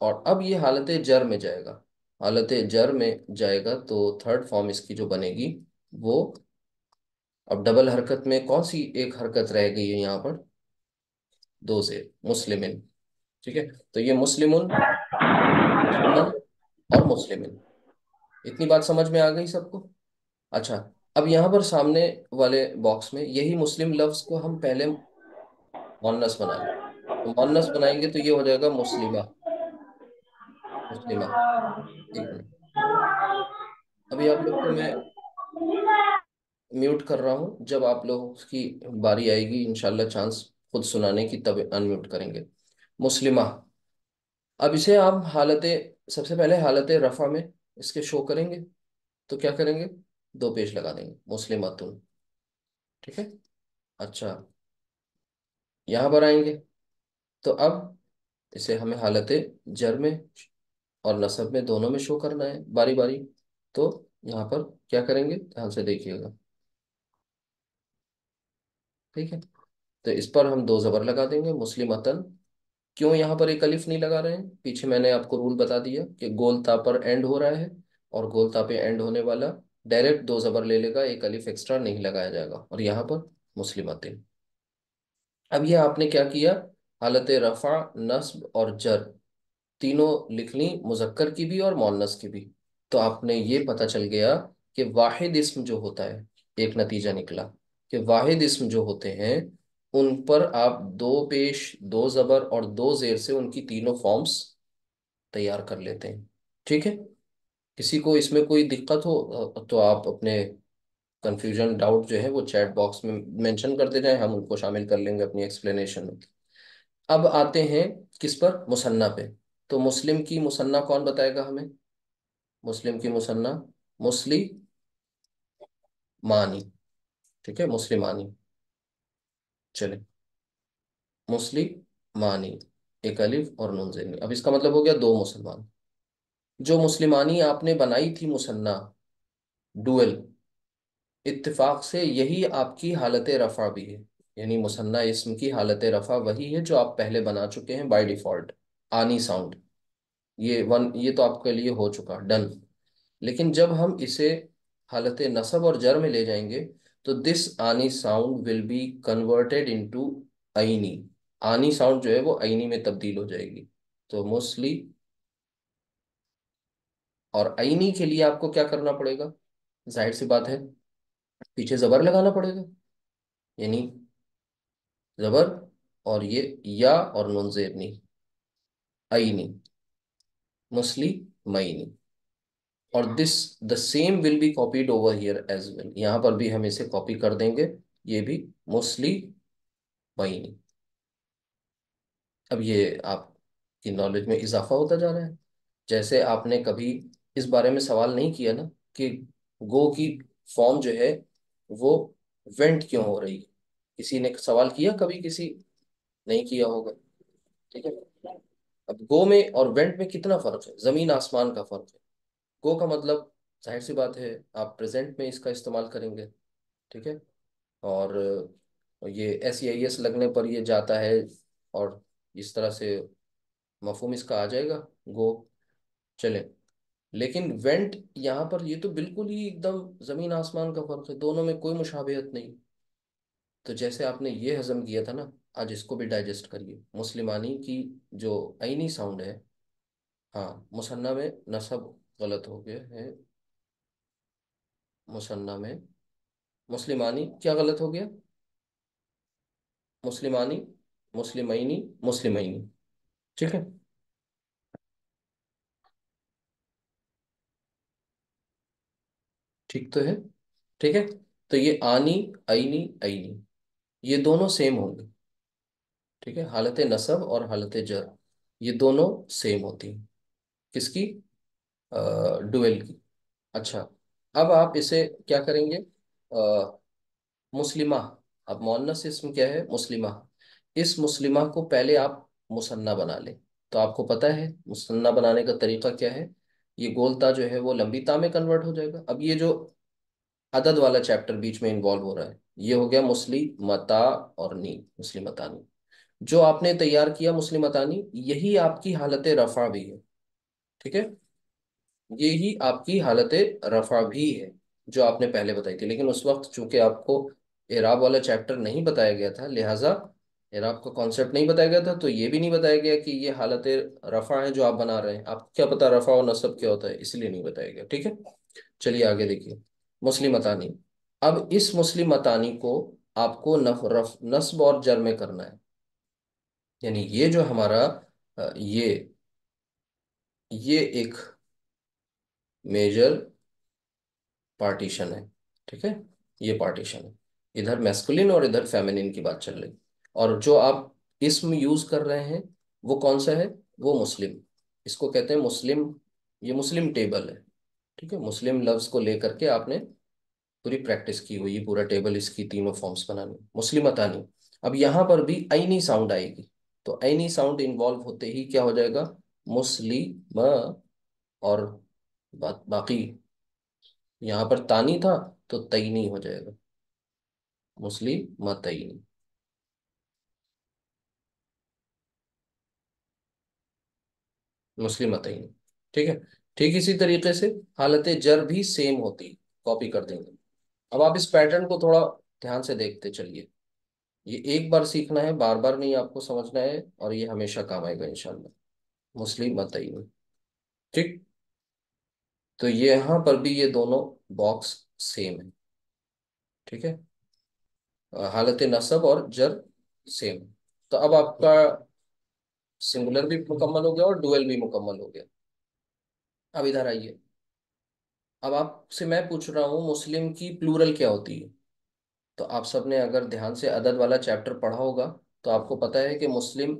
और अब ये हालत जर में जाएगा। हालत जर में जाएगा तो थर्ड फॉर्म इसकी जो बनेगी वो, अब डबल हरकत में कौन सी एक हरकत रह गई है यहाँ पर, दो से, मुस्लिमिन। ठीक है, तो ये मुस्लिमुन, मुसन्ना और मुस्लिमिन। इतनी बात समझ में आ गई सबको। अच्छा, अब यहाँ पर सामने वाले बॉक्स में यही मुस्लिम लफ्ज को हम पहले मुअन्नस बना लें। तो मुअन्नस बनाएंगे तो ये हो जाएगा मुस्लिमा, मुस्लिमा। एक मिनट, अभी आप लोग को मैं म्यूट कर रहा हूँ, जब आप लोगों की बारी आएगी इंशाल्लाह चांस खुद सुनाने की, तब अनम्यूट करेंगे। मुस्लिमा। अब इसे आप हालत, सबसे पहले हालत रफा में इसके शो करेंगे। तो क्या करेंगे, दो पेश लगा देंगे, मुस्लिमातुन। ठीक है। अच्छा, यहाँ पर आएंगे तो अब इसे हमें हालत जर में और नसब में, दोनों में शो करना है बारी बारी। तो यहाँ पर क्या करेंगे, ध्यान से देखिएगा। ठीक है। तो इस पर हम दो जबर लगा देंगे, मुस्लिमतन। क्यों यहाँ पर एक अलिफ नहीं लगा रहे हैं, पीछे मैंने आपको रूल बता दिया कि गोलता पर एंड हो रहा है, और गोलता पे एंड होने वाला डायरेक्ट दो जबर ले लेगा, एक अलिफ एक्स्ट्रा नहीं लगाया जाएगा। और यहाँ पर मुस्लिमतिन। अब ये आपने क्या किया, हालत रफा, नस्ब और जर तीनों लिख ली, मुजक्कर की भी और मुअन्नस की भी। तो आपने ये पता चल गया कि वाहिद इस्म जो होता है, एक नतीजा निकला कि वाहिद इस्म जो होते हैं उन पर आप दो पेश, दो जबर और दो जेर से उनकी तीनों फॉर्म्स तैयार कर लेते हैं। ठीक है। किसी को इसमें कोई दिक्कत हो तो आप अपने कंफ्यूजन, डाउट जो है वो चैट बॉक्स में मेंशन करते जाएं, हम उनको शामिल कर लेंगे अपनी एक्सप्लेनेशन में। अब आते हैं किस पर, मुसन्ना पे। तो मुस्लिम की मुसन्ना कौन बताएगा हमें, मुस्लिम की मुसन्ना, मुस्लिमानी। ठीक है, मुस्लिमानी। चले, मुस्लिमानी, एक अलिफ और नून जेर में। अब इसका मतलब हो गया दो मुसलमान। जो मुस्लिमानी आपने बनाई थी मुसन्ना, डुअल, इत्तेफाक से यही आपकी हालत रफा भी है। यानी मुसन्ना इस्म की हालत रफा वही है जो आप पहले बना चुके हैं बाय डिफॉल्ट, आनी साउंड। ये तो आपके लिए हो चुका डन। लेकिन जब हम इसे हालत नसब और जर में ले जाएंगे, तो दिस आनी sound will be converted into आईनी। आनी साउंड जो है वो आईनी में तब्दील हो जाएगी। तो मोस्टली, और आईनी के लिए आपको क्या करना पड़ेगा, जाहिर सी बात है, पीछे जबर लगाना पड़ेगा। यानी जबर, और ये या और नून जेर नहीं, आईनी, मुस्लिमैनी। और this, the same will be copied over here as well, यहाँ पर भी हम इसे कॉपी कर देंगे, ये भी मुस्लिमैनी। अब ये आपकी नॉलेज में इजाफा होता जा रहा है। जैसे आपने कभी इस बारे में सवाल नहीं किया ना कि गो की फॉर्म जो है वो वेंट क्यों हो रही है, किसी ने सवाल किया कभी, किसी नहीं किया होगा। ठीक है। अब गो में और वेंट में कितना फर्क है, जमीन आसमान का फर्क है। गो का मतलब, जाहिर सी बात है, आप प्रेजेंट में इसका इस्तेमाल करेंगे। ठीक है। और ये एस आई एस लगने पर ये जाता है, और इस तरह से मफहूम इसका आ जाएगा, गो। चले, लेकिन वेंट यहाँ पर ये तो बिल्कुल ही एकदम जमीन आसमान का फर्क है, दोनों में कोई मुशाबिहत नहीं। तो जैसे आपने ये हजम किया था ना, आज इसको भी डाइजेस्ट करिए। मुस्लिमानी की जो आईनी साउंड है, हाँ, मुसन्ना में नसब गलत हो गया है, मुसन्ना में मुस्लिमानी क्या गलत हो गया, मुस्लिमानी, मुस्लिमैनी, मुस्लिमैनी। ठीक है। ठीक तो है। ठीक है। तो ये आनी, आईनी, आईनी, ये दोनों सेम होंगे। ठीक है, हालत नसब और हालत जर ये दोनों सेम होती हैं। किसकी, डुअल की। अच्छा, अब आप इसे क्या करेंगे, मुस्लिमा। अब मुअन्नस इसम क्या है, मुस्लिमा। इस मुस्लिमा को पहले आप मुसन्ना बना लें। तो आपको पता है मुसन्ना बनाने का तरीका क्या है, ये गोलता जो है वो लंबी ता में कन्वर्ट हो जाएगा। अब ये जो अदद वाला चैप्टर बीच में इन्वॉल्व हो रहा है, ये हो गया मुस्लिमता और नी, मुस्लिमतानी। जो आपने तैयार किया मुस्लिमतानी, यही आपकी हालत रफा भी है। ठीक है, यही आपकी हालत रफा भी है जो आपने पहले बताई थी। लेकिन उस वक्त चूंकि आपको एराब वाला चैप्टर नहीं बताया गया था, लिहाजा एराब का कॉन्सेप्ट नहीं बताया गया था, तो ये भी नहीं बताया गया कि ये हालत रफा है जो आप बना रहे हैं। आपको क्या पता रफा और नसब क्या होता है, इसलिए नहीं बताया गया। ठीक है। चलिए आगे देखिए, मुस्लिम मतानी। अब इस मुस्लिम मतानी को आपको नस्ब और जर में करना है। यानी ये जो हमारा ये एक मेजर पार्टीशन है। ठीक है, ये पार्टीशन है। इधर मैस्कुलिन और इधर फेमिनिन की बात चल रही। और जो आप इसम यूज कर रहे हैं वो कौन सा है? वो मुस्लिम। इसको कहते हैं मुस्लिम। ये मुस्लिम टेबल है। ठीक है, मुस्लिम लफ्ज को लेकर के आपने पूरी प्रैक्टिस की हुई है, पूरा टेबल इसकी तीनों फॉर्म्स बनानी, मुस्लिमतानी। अब यहां पर भी ऐनी साउंड आएगी। तो ऐनी साउंड इन्वॉल्व होते ही क्या हो जाएगा? मुस्लिम। और बाकी यहां पर तानी था तो तईनी हो जाएगा, मुस्लिमतैनी। मुस्लिमतैनी। ठीक है। ठीक इसी तरीके से हालत जर भी सेम होती, कॉपी कर देंगे। अब आप इस पैटर्न को थोड़ा ध्यान से देखते चलिए। ये एक बार सीखना है, बार बार नहीं आपको समझना है, और ये हमेशा काम आएगा इंशाल्लाह। मुस्लिमतैनी। ठीक। तो ये यहाँ पर भी ये दोनों बॉक्स सेम है। ठीक है। हालत नसब और जर सेम। तो अब आपका सिंगुलर भी मुकम्मल हो गया और डुअल भी मुकम्मल हो गया। अब इधर आइए। अब आपसे मैं पूछ रहा हूँ मुस्लिम की प्लूरल क्या होती है। तो आप सबने अगर ध्यान से अदद वाला चैप्टर पढ़ा होगा तो आपको पता है कि मुस्लिम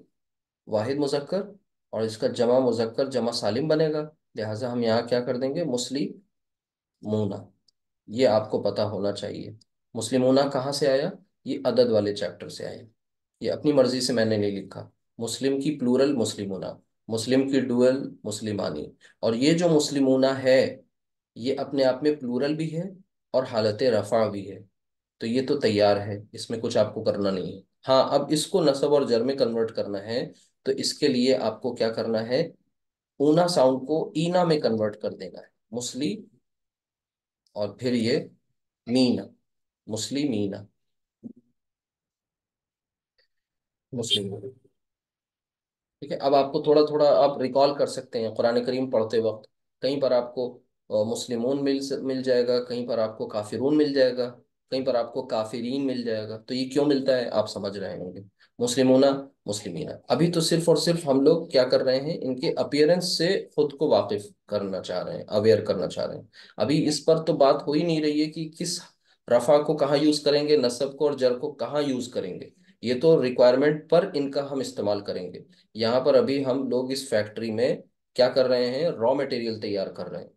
वाहिद मुजक्कर और इसका जमा मुजक्कर जमा सालिम बनेगा। लिहाजा हम यहाँ क्या कर देंगे? मुस्लिमूना। ये आपको पता होना चाहिए। मुस्लिमूना कहाँ से आया? ये अदद वाले चैप्टर से आया। ये अपनी मर्जी से मैंने नहीं लिखा। मुस्लिम की प्लूरल मुस्लिमूना, मुस्लिम की डुअल मुस्लिमानी। और ये जो मुस्लिमूना है ये अपने आप में प्लूरल भी है और हालत रफ़ा भी है। तो ये तो तैयार है, इसमें कुछ आपको करना नहीं है। हाँ, अब इसको नसब और जर में कन्वर्ट करना है। तो इसके लिए आपको क्या करना है? ऊना साउंड को ईना में कन्वर्ट कर देना है। मुस्ली, और फिर ये मीना, मुस्लिमीना, मुस्लिम। ठीक है। अब आपको थोड़ा थोड़ा आप रिकॉल कर सकते हैं कुरान करीम पढ़ते वक्त। कहीं पर आपको मुस्लिमून मिल जाएगा, कहीं पर आपको काफिरून मिल जाएगा, कहीं पर आपको काफिरीन मिल जाएगा। तो ये क्यों मिलता है आप समझ रहे होंगे। मुस्लिमूना, मुस्लिमीना। अभी तो सिर्फ और सिर्फ हम लोग क्या कर रहे हैं, इनके अपीयरेंस से खुद को वाकिफ करना चाह रहे हैं, अवेयर करना चाह रहे हैं। अभी इस पर तो बात हो ही नहीं रही है कि किस रफा को कहाँ यूज करेंगे, नसब को और जर को कहाँ यूज करेंगे। ये तो रिक्वायरमेंट पर इनका हम इस्तेमाल करेंगे। यहाँ पर अभी हम लोग इस फैक्ट्री में क्या कर रहे हैं? रॉ मटेरियल तैयार कर रहे हैं।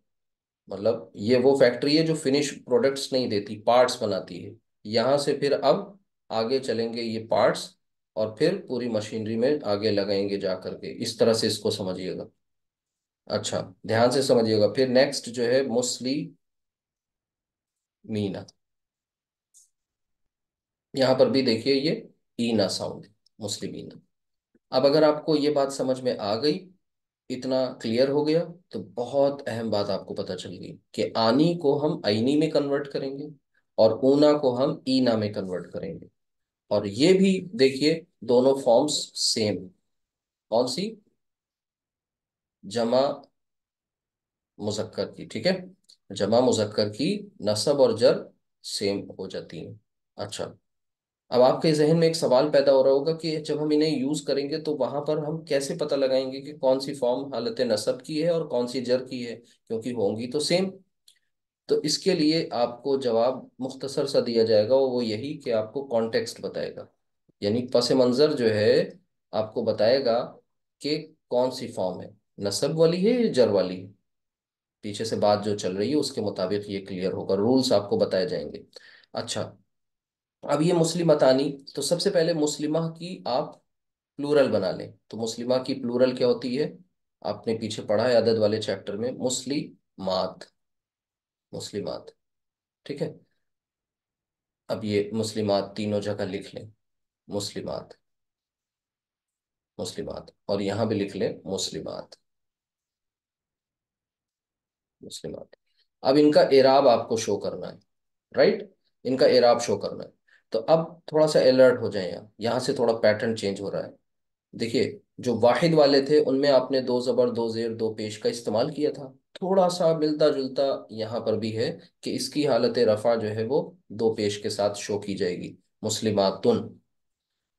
मतलब ये वो फैक्ट्री है जो फिनिश प्रोडक्ट्स नहीं देती, पार्ट्स बनाती है। यहाँ से फिर अब आगे चलेंगे ये पार्ट्स, और फिर पूरी मशीनरी में आगे लगाएंगे जा करके। इस तरह से इसको समझिएगा। अच्छा, ध्यान से समझिएगा। फिर नेक्स्ट जो है मुस्लिमीना। यहाँ पर भी देखिए ये ईना साउंड, मुस्लिमीना। अब अगर आपको ये बात समझ में आ गई, इतना क्लियर हो गया, तो बहुत अहम बात आपको पता चल गई कि आनी को हम आईनी में कन्वर्ट करेंगे और ऊना को हम ईना में कन्वर्ट करेंगे। और ये भी देखिए दोनों फॉर्म्स सेम। कौन सी? जमा मुजक्कर की। ठीक है। जमा मुजक्कर की नसब और जर सेम हो जाती है। अच्छा। अब आपके जहन में एक सवाल पैदा हो रहा होगा कि जब हम इन्हें यूज करेंगे तो वहां पर हम कैसे पता लगाएंगे कि कौन सी फॉर्म हालत नसब की है और कौन सी जर की है, क्योंकि होंगी तो सेम। तो इसके लिए आपको जवाब मुख्तसर सा दिया जाएगा, वो यही कि आपको कॉन्टेक्स्ट बताएगा। यानी पस मंज़र जो है आपको बताएगा कि कौन सी फॉर्म है, नसब वाली है या जर वाली है। पीछे से बात जो चल रही है उसके मुताबिक ये क्लियर होगा, रूल्स आपको बताए जाएंगे। अच्छा। अब ये मुस्लिमतानी। तो सबसे पहले मुस्लिमा की आप प्लूरल बना लें। तो मुस्लिमा की प्लूरल क्या होती है? आपने पीछे पढ़ा है अदद वाले चैप्टर में, मुस्लिमात, मुस्लिमात। ठीक है। अब ये मुस्लिमात तीनों जगह लिख लें, मुस्लिमात, मुस्लिमात, और यहां भी लिख लें मुस्लिमात, मुस्लिमात। अब इनका एराब आपको शो करना है। राइट। इनका एराब शो करना है। तो अब थोड़ा सा अलर्ट हो जाए, यहाँ से थोड़ा पैटर्न चेंज हो रहा है। देखिए, जो वाहिद वाले थे उनमें आपने दो जबर दो जेर दो पेश का इस्तेमाल किया था। थोड़ा सा मिलता जुलता यहाँ पर भी है कि इसकी हालत रफा जो है वो दो पेश के साथ शो की जाएगी, मुस्लिमातुन।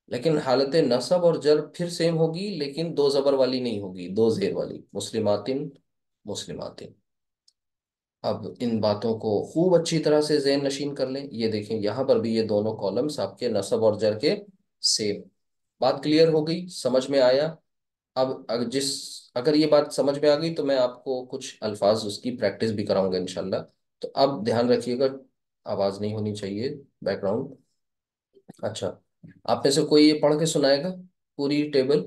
लेकिन हालत नसब और जर फिर सेम होगी, लेकिन दो जबर वाली नहीं होगी, दो जेर वाली, मुस्लिमातिन, मुस्लिमातिन। अब इन बातों को खूब अच्छी तरह से ज़हन नशीन कर लें। ये देखें यहाँ पर भी ये दोनों कॉलम्स आपके नस्ब और जर के सेम। बात क्लियर हो गई, समझ में आया? अब अगर ये बात समझ में आ गई तो मैं आपको कुछ अल्फाज उसकी प्रैक्टिस भी कराऊंगा इंशाल्लाह। तो अब ध्यान रखिएगा, आवाज़ नहीं होनी चाहिए बैकग्राउंड। अच्छा, आप में से कोई ये पढ़ के सुनाएगा पूरी टेबल?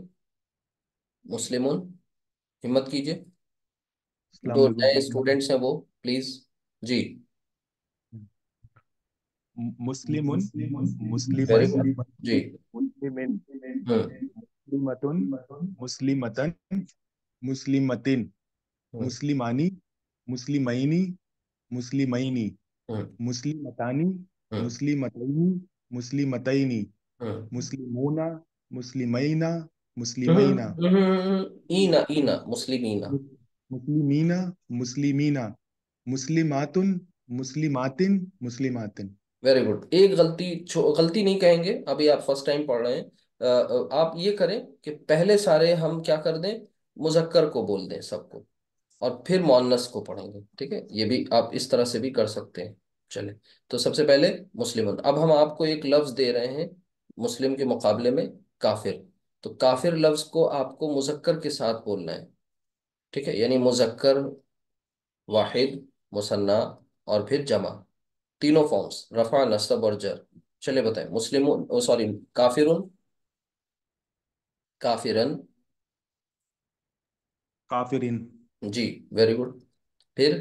मुस्लिमुन, हिम्मत कीजिए। अस्सलाम जो वालेकुम नए सर। स्टूडेंट्स हैं वो प्लीज। जी। मुस्लिमुन, वेरी मुस्लिमन, गुड। जी। मुस्लिमिन, हम्म। मुस्लिमतुन, मुस्लिमतन, मुस्लिमतिन, हम्म। मुस्लिमानी, मुस्लिमैनी, मुस्लिमैनी, हम्म। मुस्लिमतानी, हम्म। मुस्लिमतैनी, मुस्लिमतैनी, हम्म। मुस्लिमूना, मुस्लिमैना, मुस्लिमैना, ईना ईना मुस्लिमीना। मुस्लिमीना, मुस्लिमीना, मुस्लिमातुन, मुस्लिमातिन, मुस्लिमातिन। Very good. एक गलती, गलती नहीं कहेंगे, अभी आप फर्स्ट टाइम पढ़ रहे हैं। आप ये करें कि पहले सारे हम क्या कर दें, मुजक्कर को बोल दें सबको, और फिर मुअन्नस को पढ़ेंगे। ठीक है, ये भी आप इस तरह से भी कर सकते हैं। चले, तो सबसे पहले मुस्लिम। अब हम आपको एक लफ्ज दे रहे हैं मुस्लिम के मुकाबले में, काफिर। तो काफिर लफ्ज को आपको मुजक्कर के साथ बोलना है। ठीक है, यानी मुजक्कर, वाहिद, मुसन्ना और फिर जमा, तीनों फॉर्म्स, रफा नस्ब और जर। चलिए बताएं, मुस्लिम, सॉरी, काफिरुन, काफिरन। काफिरिन, जी, वेरी गुड। फिर,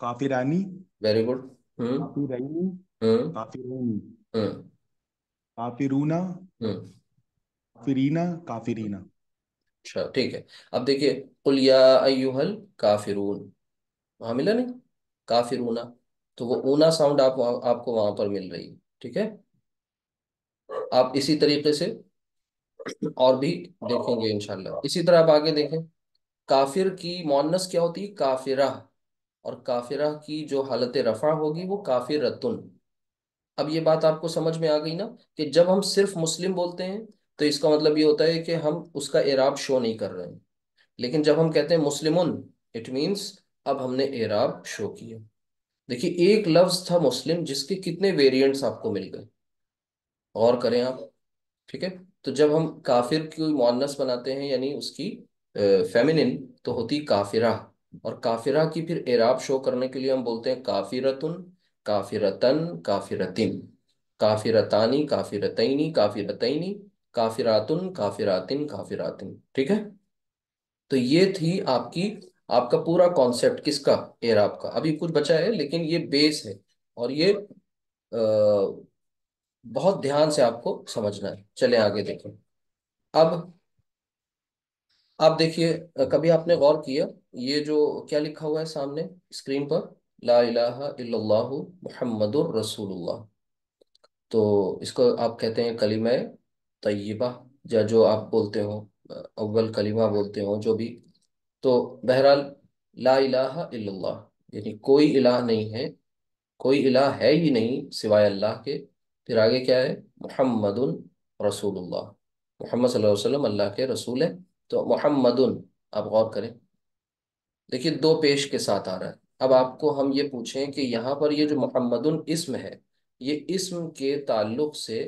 काफिरानी, वेरी गुड। हम्म। काफिरैनी, हम्म। काफिरैनी, हम्म। काफिरूना, हम्म। काफिरीना, काफिरीना। अच्छा, ठीक है। अब देखिए, कुल या अय्युहल काफिरून, वहां मिला नहीं, काफिरूना। तो वो ऊना साउंड आपको वहां पर मिल रही है। ठीक है, आप इसी तरीके से और भी देखेंगे इंशाल्लाह। इसी तरह आप आगे देखें, काफिर की मोन्नस क्या होती है, काफिरा। और काफिरा की जो हालत रफा होगी वो काफिरतुन। अब ये बात आपको समझ में आ गई ना, कि जब हम सिर्फ मुस्लिम बोलते हैं तो इसका मतलब ये होता है कि हम उसका एराब शो नहीं कर रहे हैं। लेकिन जब हम कहते हैं मुस्लिमुन, इट मीन्स अब हमने एराब शो किया। देखिए, एक लफ्ज था मुस्लिम जिसके कितने वेरिएंट्स आपको मिल गए, गौर करें आप। ठीक है, तो जब हम काफिर की मुअन्नस बनाते हैं यानी उसकी फेमिनिन, तो होती काफिरा। और काफिरा की फिर एराब शो करने के लिए हम बोलते हैं काफिरतुन, काफिरतन, काफिरतिन, काफिरतानी, काफिरतैनी, काफिरतैनी, काफिरातुन, काफिरातिन, काफिरातिन। ठीक है, तो ये थी आपकी, आपका पूरा कॉन्सेप्ट किसका, एराब का। अभी कुछ बचा है लेकिन ये बेस है, और ये बहुत ध्यान से आपको समझना है। चले आगे देखें। अब आप देखिए, कभी आपने गौर किया ये जो क्या लिखा हुआ है सामने स्क्रीन पर, ला इलाहा इल्लल्लाहु मुहम्मदुर रसूलुल्लाह। तो इसको आप कहते हैं कलिमा तय्यबा, या जो आप बोलते हो अव्वल कलिमा बोलते हो जो भी। तो बहरहाल, ला इलाहा इल्लल्लाह यानी कोई इलाह नहीं है, कोई इलाह है ही नहीं सिवाय अल्लाह के। फिर आगे क्या है, मुहम्मदुन रसूलुल्लाह, मोहम्मद सल्लल्लाहु अलैहि वसल्लम अल्लाह के रसूल है। तो मुहम्मदुन, आप गौर करें, देखिए दो पेश के साथ आ रहा है। अब आपको हम ये पूछें कि यहाँ पर ये जो मुहम्मदुन इस्म है, ये इस्म के ताल्लुक से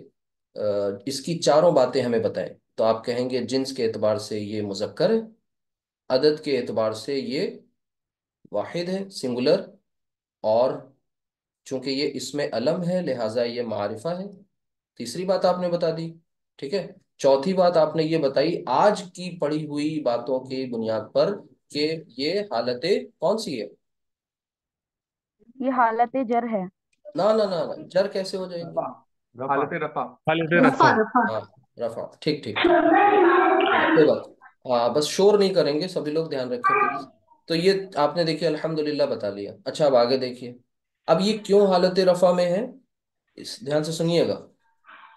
इसकी चारों बातें हमें बताएं। तो आप कहेंगे जिन्स के एतबार से ये मुजक्कर है, अदद के एतबार से ये वाहिद है, सिंगुलर, और चूंकि ये इसमें अलम है लिहाजा ये मारिफा है। तीसरी बात आपने बता दी। ठीक है, चौथी बात आपने ये बताई आज की पढ़ी हुई बातों की बुनियाद पर, कि ये हालतें कौन सी है। ये हालत जर है। ना ना ना ना, जर कैसे हो जाएंगे। रफा, रफा, हालत रफा। हालत रफा रफा। रफा। हाँ, रफा, ठीक ठीक ठीक। हाँ, कोई बात। हाँ, बस शोर नहीं करेंगे, सभी लोग ध्यान रखें प्लीज। तो ये आपने देखिए अल्हम्दुलिल्लाह बता लिया। अच्छा, अब आगे देखिए, अब ये क्यों हालत रफा में है, इस ध्यान से सुनिएगा।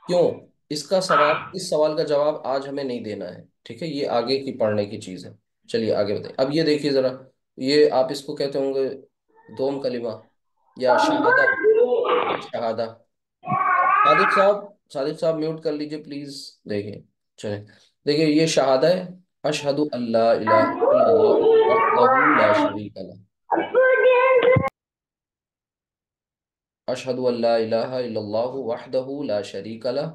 क्यों, इसका सवाल, इस सवाल का जवाब आज हमें नहीं देना है। ठीक है, ये आगे की पढ़ने की चीज है। चलिए आगे बताइए। अब ये देखिए जरा, ये आप इसको कहते होंगे दोम कलिमा या शहादा, या शहादा। सादिक साहब, सादिक साहब म्यूट कर लीजिए प्लीज। देखिए, चलिए, देखिए ये शहादा है, अशहदु अल्ला इलाहा इल्लल्लाह वहदहू ला शरीका लह। अशहदु अल्ला इलाहा इल्लल्लाहु वहदहु ला शरीका लह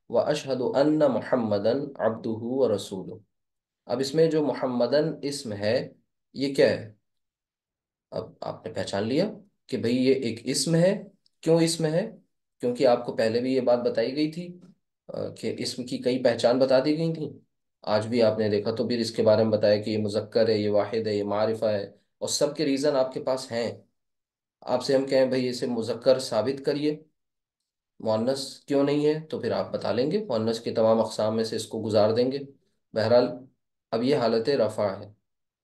व अशहदु अन्न मुहम्मदन अब्दुहु व रसूलुहु। अब इसमें जो मुहम्मदन इसम है, ये क्या है? अब आपने पहचान लिया कि भाई ये एक इसम है। क्यों इसम है? क्योंकि आपको पहले भी ये बात बताई गई थी कि इसम की कई पहचान बता दी गई थी। आज भी आपने देखा तो फिर इसके बारे में बताया कि ये मुजक्कर है, ये वाहिद है, ये मारिफा है, और सब के रीज़न आपके पास हैं। आपसे हम कहें भाई इसे मुजक्कर साबित करिए, मुअन्नस क्यों नहीं है, तो फिर आप बता लेंगे मुअन्नस के तमाम अक़साम में से इसको गुजार देंगे। बहरहाल, अब ये हालत रफ़ा है,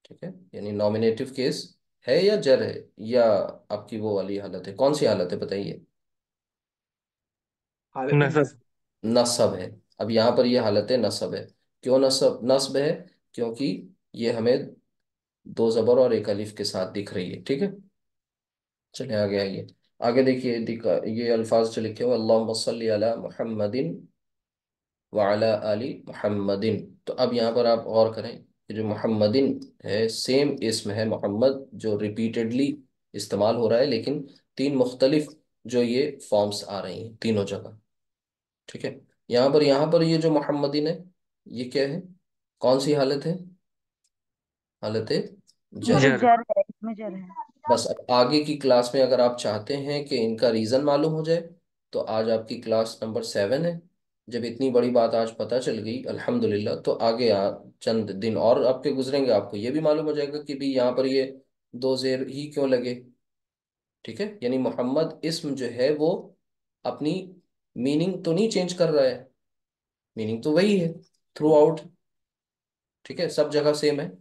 ठीक है, यानी नॉमिनेटिव केस है या जर है, या आपकी वो वाली हालत है? कौन सी हालत है बताइए? हालत नसब। नस्ब है। अब यहाँ पर ये हालत नस्ब है। क्यों नस्ब नस्ब है? क्योंकि ये हमें दो ज़बर और एक अलिफ के साथ दिख रही है, ठीक है। चलिए आगे आइए। आगे देखिए, ये अल्फाज जो लिखे हुए, अल्लाहुम्मा सल्ली अला मुहम्मदिन व अला आली मुहम्मदिन। तो अब यहाँ पर आप गौर करें, ये जो मुहम्मदिन है सेम इसम है मोहम्मद, जो रिपीटेडली इस्तेमाल हो रहा है, लेकिन तीन मुख्तलिफ जो ये फॉर्म्स आ रही हैं तीनों जगह, ठीक है। यहाँ पर ये जो मोहम्मदिन है, ये क्या है? कौन सी हालत है? हालत जर। ये जर। जर है, इसमें जर है। बस अब आगे की क्लास में अगर आप चाहते हैं कि इनका रीज़न मालूम हो जाए, तो आज आपकी क्लास नंबर 7 है। जब इतनी बड़ी बात आज पता चल गई अल्हम्दुलिल्लाह, तो आगे चंद दिन और आपके गुजरेंगे, आपको ये भी मालूम हो जाएगा कि भी यहाँ पर ये दो जेर ही क्यों लगे, ठीक है। यानी मोहम्मद इस्म जो है वो अपनी मीनिंग तो नहीं चेंज कर रहा है, मीनिंग तो वही है थ्रू आउट, ठीक है, सब जगह सेम है।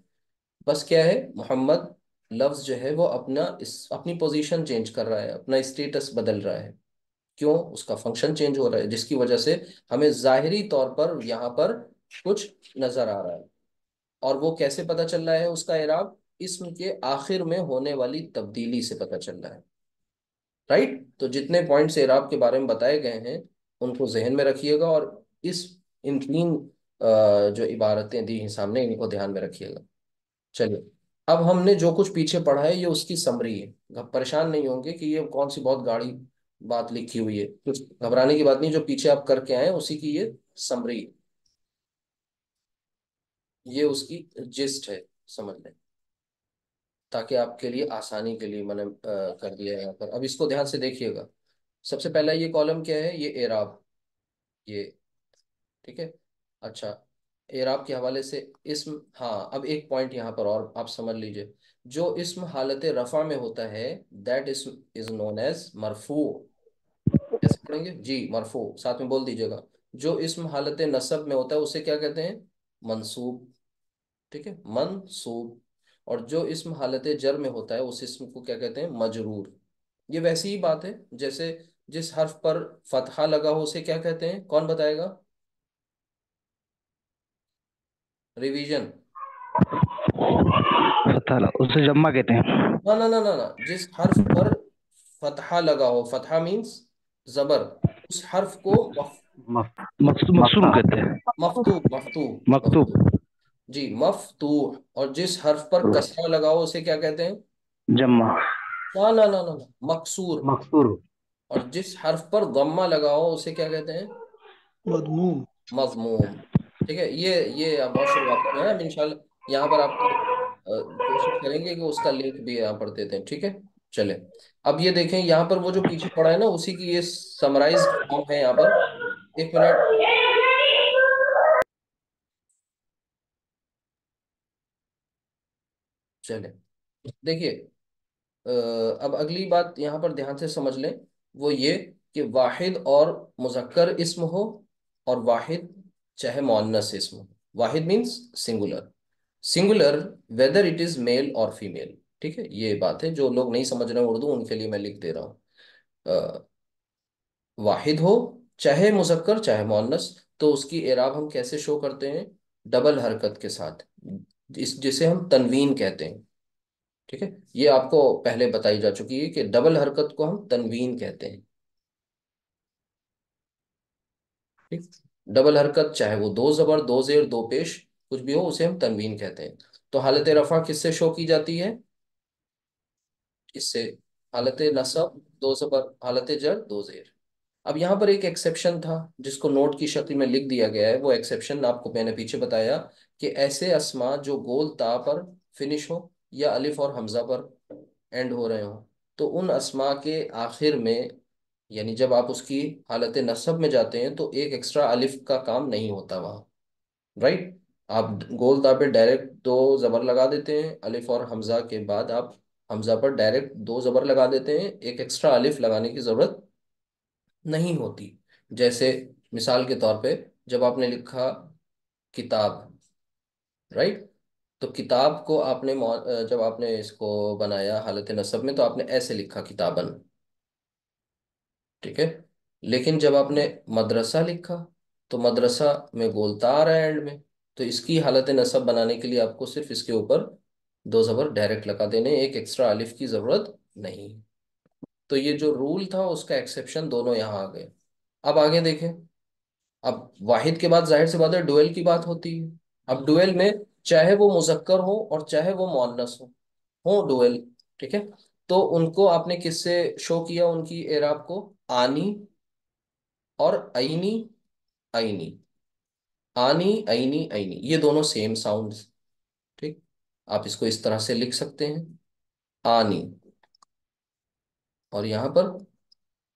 बस क्या है, मोहम्मद लफ्ज जो है वो अपनी पोजीशन चेंज कर रहा है, अपना स्टेटस बदल रहा है। क्यों? उसका फंक्शन चेंज हो रहा है, जिसकी वजह से हमें जाहिरी तौर पर यहाँ पर कुछ नजर आ रहा है। और वो कैसे पता चल रहा है? उसका इराब इस्म के आखिर में होने वाली तब्दीली से पता चल रहा है। राइट, तो जितने पॉइंट्स इराब के बारे में बताए गए हैं उनको जहन में रखिएगा, और इन तीन जो इबारतें दी हैं सामने, इनको ध्यान में रखिएगा। चलिए, अब हमने जो कुछ पीछे पढ़ा है ये उसकी समरी है। अब परेशान नहीं होंगे कि ये कौन सी बहुत गाढ़ी बात लिखी हुई है, कुछ घबराने की बात नहीं। जो पीछे आप करके आए हैं उसी की ये समरी है, ये उसकी जिस्ट है, समझ लें, ताकि आपके लिए आसानी के लिए मैंने कर दिया है यहाँ पर। अब इसको ध्यान से देखिएगा। सबसे पहला ये कॉलम क्या है? ये एराब, ये, ठीक है। अच्छा, एराब के हवाले से इस्म, हाँ, अब एक पॉइंट यहाँ पर और आप समझ लीजिए। जो इस्म हालत रफ़ा में होता है, दैट इस्म इज नोन एज मरफू। कैसे पढ़ेंगे जी? मरफू, साथ में बोल दीजिएगा। जो इस्म हालत नसब में होता है उसे क्या कहते हैं? मंसूब, ठीक है, मंसूब। और जो इस्म हालत जर में होता है उस इस्म को क्या कहते हैं? मजरूर। ये वैसी ही बात है जैसे जिस हर्फ पर फतहा लगा हो उसे क्या कहते हैं? कौन बताएगा? रिवीजन। फतह उसे जम्मा कहते हैं। ना ना ना ना ना, जिस हर्फ पर फतहा लगा हो, फतहा मीन्स जबर, उस हर्फ को मकसूम मफ, कहते हैं। मफतूह मफतूह मकतूब। मफतूह जी, मफतूह। और जिस हर्फ पर कसरा लगा हो उसे क्या कहते हैं? जम्मा। ना ना ना ना ना, मकसूर। मकसूर। और जिस हर्फ पर गम्मा लगा हो उसे क्या कहते हैं? मदमूम। मजमूम। ठीक है, ये आप बहुत शुरुआत में है, हम इंशाल्लाह यहाँ पर आपको कोशिश करेंगे कि उसका लिंक भी यहाँ पर देते हैं, ठीक है। चले, अब ये देखें यहाँ पर वो जो पीछे पड़ा है ना, उसी की ये समराइज फॉर्म है यहाँ पर। एक मिनट, चले, देखिए, अब अगली बात यहाँ पर ध्यान से समझ लें, वो ये कि वाहिद और मुजक्कर इस्म हो, और वाहिद चाहे मुअन्नस इस्म हो। वाहिद means singular, singular whether it is male or female, ठीक है। ये बात है, जो लोग नहीं समझ रहे हैं उर्दू उनके लिए मैं लिख दे रहा हूँ। वाहिद हो चाहे मुजक्कर चाहे मुअन्नस, तो उसकी एराब हम कैसे शो करते हैं? डबल हरकत के साथ, जिसे हम तनवीन कहते हैं, ठीक है। ये आपको पहले बताई जा चुकी है कि डबल हरकत को हम तनवीन कहते हैं, ठीक। डबल हरकत चाहे वो दो जबर दो जेर दो पेश कुछ भी हो, उसे हम तनवीन कहते हैं। तो हालत रफा किससे शो की जाती है? इससे, हालत नसब दो जबर, हालत जर दो जेर। अब यहाँ पर एक एक्सेप्शन था जिसको नोट की शक्ल में लिख दिया गया है। वो एक्सेप्शन आपको मैंने पीछे बताया कि ऐसे अस्मा जो गोल ता पर फिनिश हो या अलिफ और हमजा पर एंड हो रहे हो, तो उन अस्मा के आखिर में, यानी जब आप उसकी हालत नसब में जाते हैं तो एक एक्स्ट्रा अलिफ का काम नहीं होता वहाँ। राइट। आप गोल ता पे डायरेक्ट दो जबर लगा देते हैं, अलिफ और हमजा के बाद आप हमजा पर डायरेक्ट दो जबर लगा देते हैं, एक एक्स्ट्रा अलिफ लगाने की जरूरत नहीं होती। जैसे मिसाल के तौर पे जब आपने लिखा किताब, राइट, तो किताब को आपने जब आपने इसको बनाया हालत नसब में तो आपने ऐसे लिखा किताबन, ठीक है। लेकिन जब आपने मदरसा लिखा तो मदरसा में बोलता आ रहा है एंड में, तो इसकी हालत नसब बनाने के लिए आपको सिर्फ इसके ऊपर दो जबर डायरेक्ट लगा देने, एक एक्स्ट्रा अलिफ की जरूरत नहीं। तो ये जो रूल था उसका एक्सेप्शन दोनों यहाँ आ गए। अब आगे देखें। अब वाहिद के बाद जाहिर सी बात है डुएल की बात होती है। अब डुएल में चाहे वो मुजक्कर हो और चाहे वो मुअन्नस हो डुएल, ठीक है। तो उनको आपने किससे शो किया उनकी एराब को? आनी और आईनी। आईनी, आनी आईनी आईनी, ये दोनों सेम साउंड्स, ठीक। आप इसको इस तरह से लिख सकते हैं, आनी, और यहां पर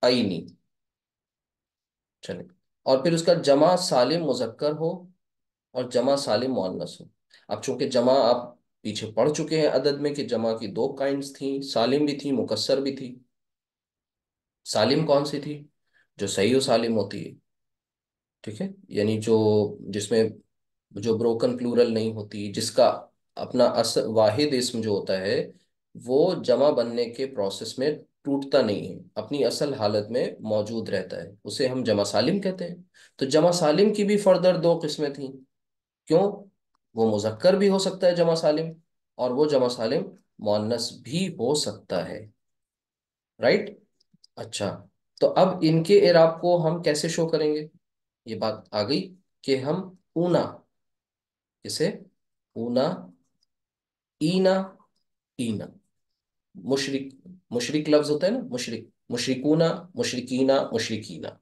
आईनी। चले। और फिर उसका जमा सालिम मुजक्कर हो और जमा सालिम मुअन्नस हो। अब चूंकि जमा आप पीछे पढ़ चुके हैं अदद में कि जमा की दो काइंड्स थी, सालिम भी थी मुकस्सर भी थी। सालिम कौन सी थी? जो सही सालिम होती है, ठीक है, यानी जो जिसमें जो ब्रोकन प्लूरल नहीं होती, जिसका अपना असल वाहिद इसम जो होता है वो जमा बनने के प्रोसेस में टूटता नहीं है, अपनी असल हालत में मौजूद रहता है, उसे हम जमा सालिम कहते हैं। तो जमा सालिम की भी फर्दर दो किस्में थी। क्यों? वो मुजक्कर भी हो सकता है जमा सालिम, और वो जमा सालिम मुअन्नस भी हो सकता है। राइट। अच्छा, तो अब इनके एराब को हम कैसे शो करेंगे? ये बात आ गई कि हम ऊना, इसे ऊना, ईना, ईना, मुशरिक, मुशरिक लफ्ज होता है ना, मुशरिक, मुशरिकूना, मुशरिकीना, मुशरिकीना,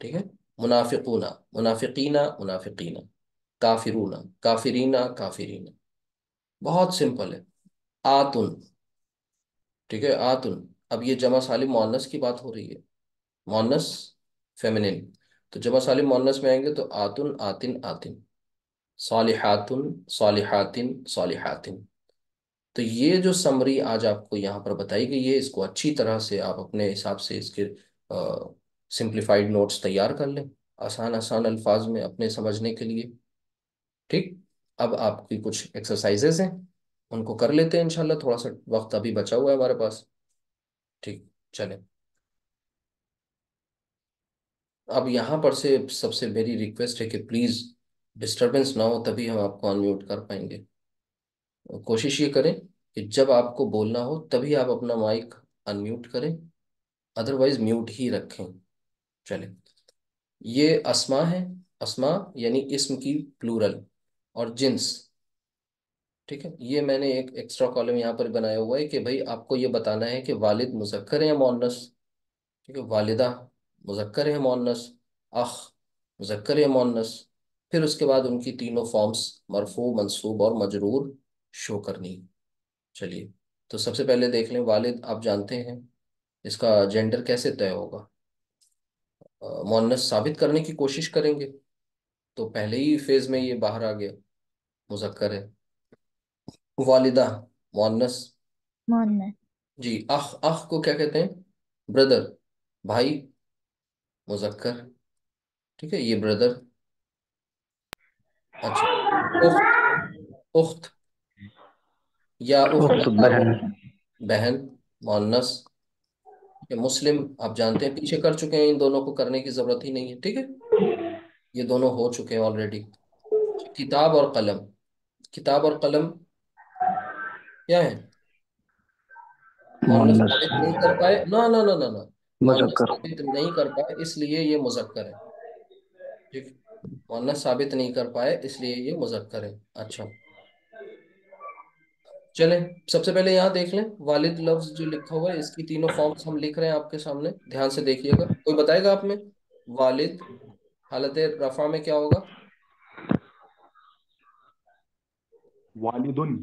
ठीक है। मुनाफिकूना, मुनाफिकीना, मुनाफिकीना, काफिरूना, काफिरीना, काफिरीना। बहुत सिंपल है। आतुन, ठीक है, आतुन। अब ये जमा सालिम मोअन्नस की बात हो रही है, मोअन्नस फेमिनिन। तो जमा सालिम मोअन्नस में आएंगे तो आतुन, आतिन, आतिन, सालिहातुन, सालिहातिन, सालिहातिन। तो ये जो समरी आज आपको यहाँ पर बताई गई है, इसको अच्छी तरह से आप अपने हिसाब से इसके सिंप्लीफाइड नोट्स तैयार कर लें, आसान आसान अल्फाज में अपने समझने के लिए। ठीक। अब आपकी कुछ एक्सरसाइजेज हैं, उनको कर लेते हैं इंशाल्लाह, थोड़ा सा वक्त अभी बचा हुआ है हमारे पास। ठीक, चलें। अब यहाँ पर से सबसे मेरी रिक्वेस्ट है कि प्लीज़ डिस्टरबेंस ना हो, तभी हम आपको अनम्यूट कर पाएंगे। कोशिश ये करें कि जब आपको बोलना हो तभी आप अपना माइक अनम्यूट करें, अदरवाइज म्यूट ही रखें। चलें। ये अस्मा है, अस्मा यानी इस्म की प्लूरल और जिन्स, ठीक है। ये मैंने एक एक्स्ट्रा कॉलम यहाँ पर बनाया हुआ है कि भाई आपको ये बताना है कि वालिद मुजक्कर है या मुअन्नस, ठीक है। वालिदा मुजक्कर है मुअन्नस, अख मुजक्कर है मुअन्नस, फिर उसके बाद उनकी तीनों फॉर्म्स मरफू मंसूब और मजरूर शो करनी। चलिए, तो सबसे पहले देख लें, वालिद आप जानते हैं इसका जेंडर कैसे तय होगा? मुअन्नस साबित करने की कोशिश करेंगे तो पहले ही फेज में ये बाहर आ गया, मुजक्कर है। वालिदा मुअन्नस। मोहन। जी, अख, अख को क्या कहते हैं? ब्रदर, भाई, मुजक्कर, ठीक है, ये ब्रदर। अच्छा, उख्त, उख्त या उख्त उख्त या बहन। उख्त, बहन, मुअन्नस। ये मुस्लिम आप जानते हैं पीछे कर चुके हैं, इन दोनों को करने की जरूरत ही नहीं है, ठीक है, ये दोनों हो चुके हैं ऑलरेडी। किताब और कलम, किताब और कलम क्या है? मोहन्नस मुअन्नस साबित नहीं कर पाए, ना ना ना ना ना, मोहन्नस मुजक्कर। साबित नहीं कर पाए इसलिए ये मुजक्कर है, ठीक। मोहन्नस साबित नहीं कर पाए इसलिए ये मुजक्कर है। अच्छा, चलें, सबसे पहले यहाँ देख लें, वालिद लफ्ज जो लिखा हुआ है इसकी तीनों फॉर्म्स हम लिख रहे हैं आपके सामने, ध्यान से देखिएगा। कोई बताएगा आप में? वालिद हालत रफा में क्या होगा? वालिदुन।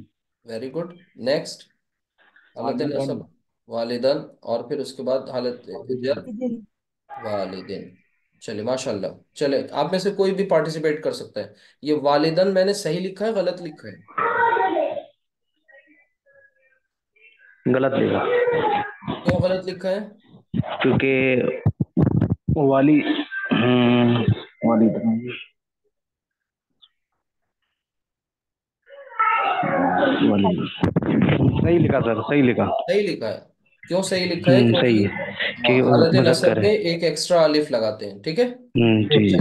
Very good. नेक्स्ट, हालत वालिदन। नसब वालिदन, और फिर उसके बाद हालत जर वालिदिन। वालिदिन। चलिए माशाल्लाह। चले, आप में से कोई भी पार्टिसिपेट कर सकता है। ये वालिदन मैंने सही लिखा है गलत लिखा है? गलत लिखा। क्यों गलत लिखा है? क्योंकि वाली वाली वाली सही लिखा सर, सही लिखा। सही लिखा है। क्यों सही लिखा है? सही क्योंकि है हाँ, कि हालत नसब मुजक्कर में है। एक एक्स्ट्रा अलिफ लगाते हैं, ठीक है। जी। चलिए,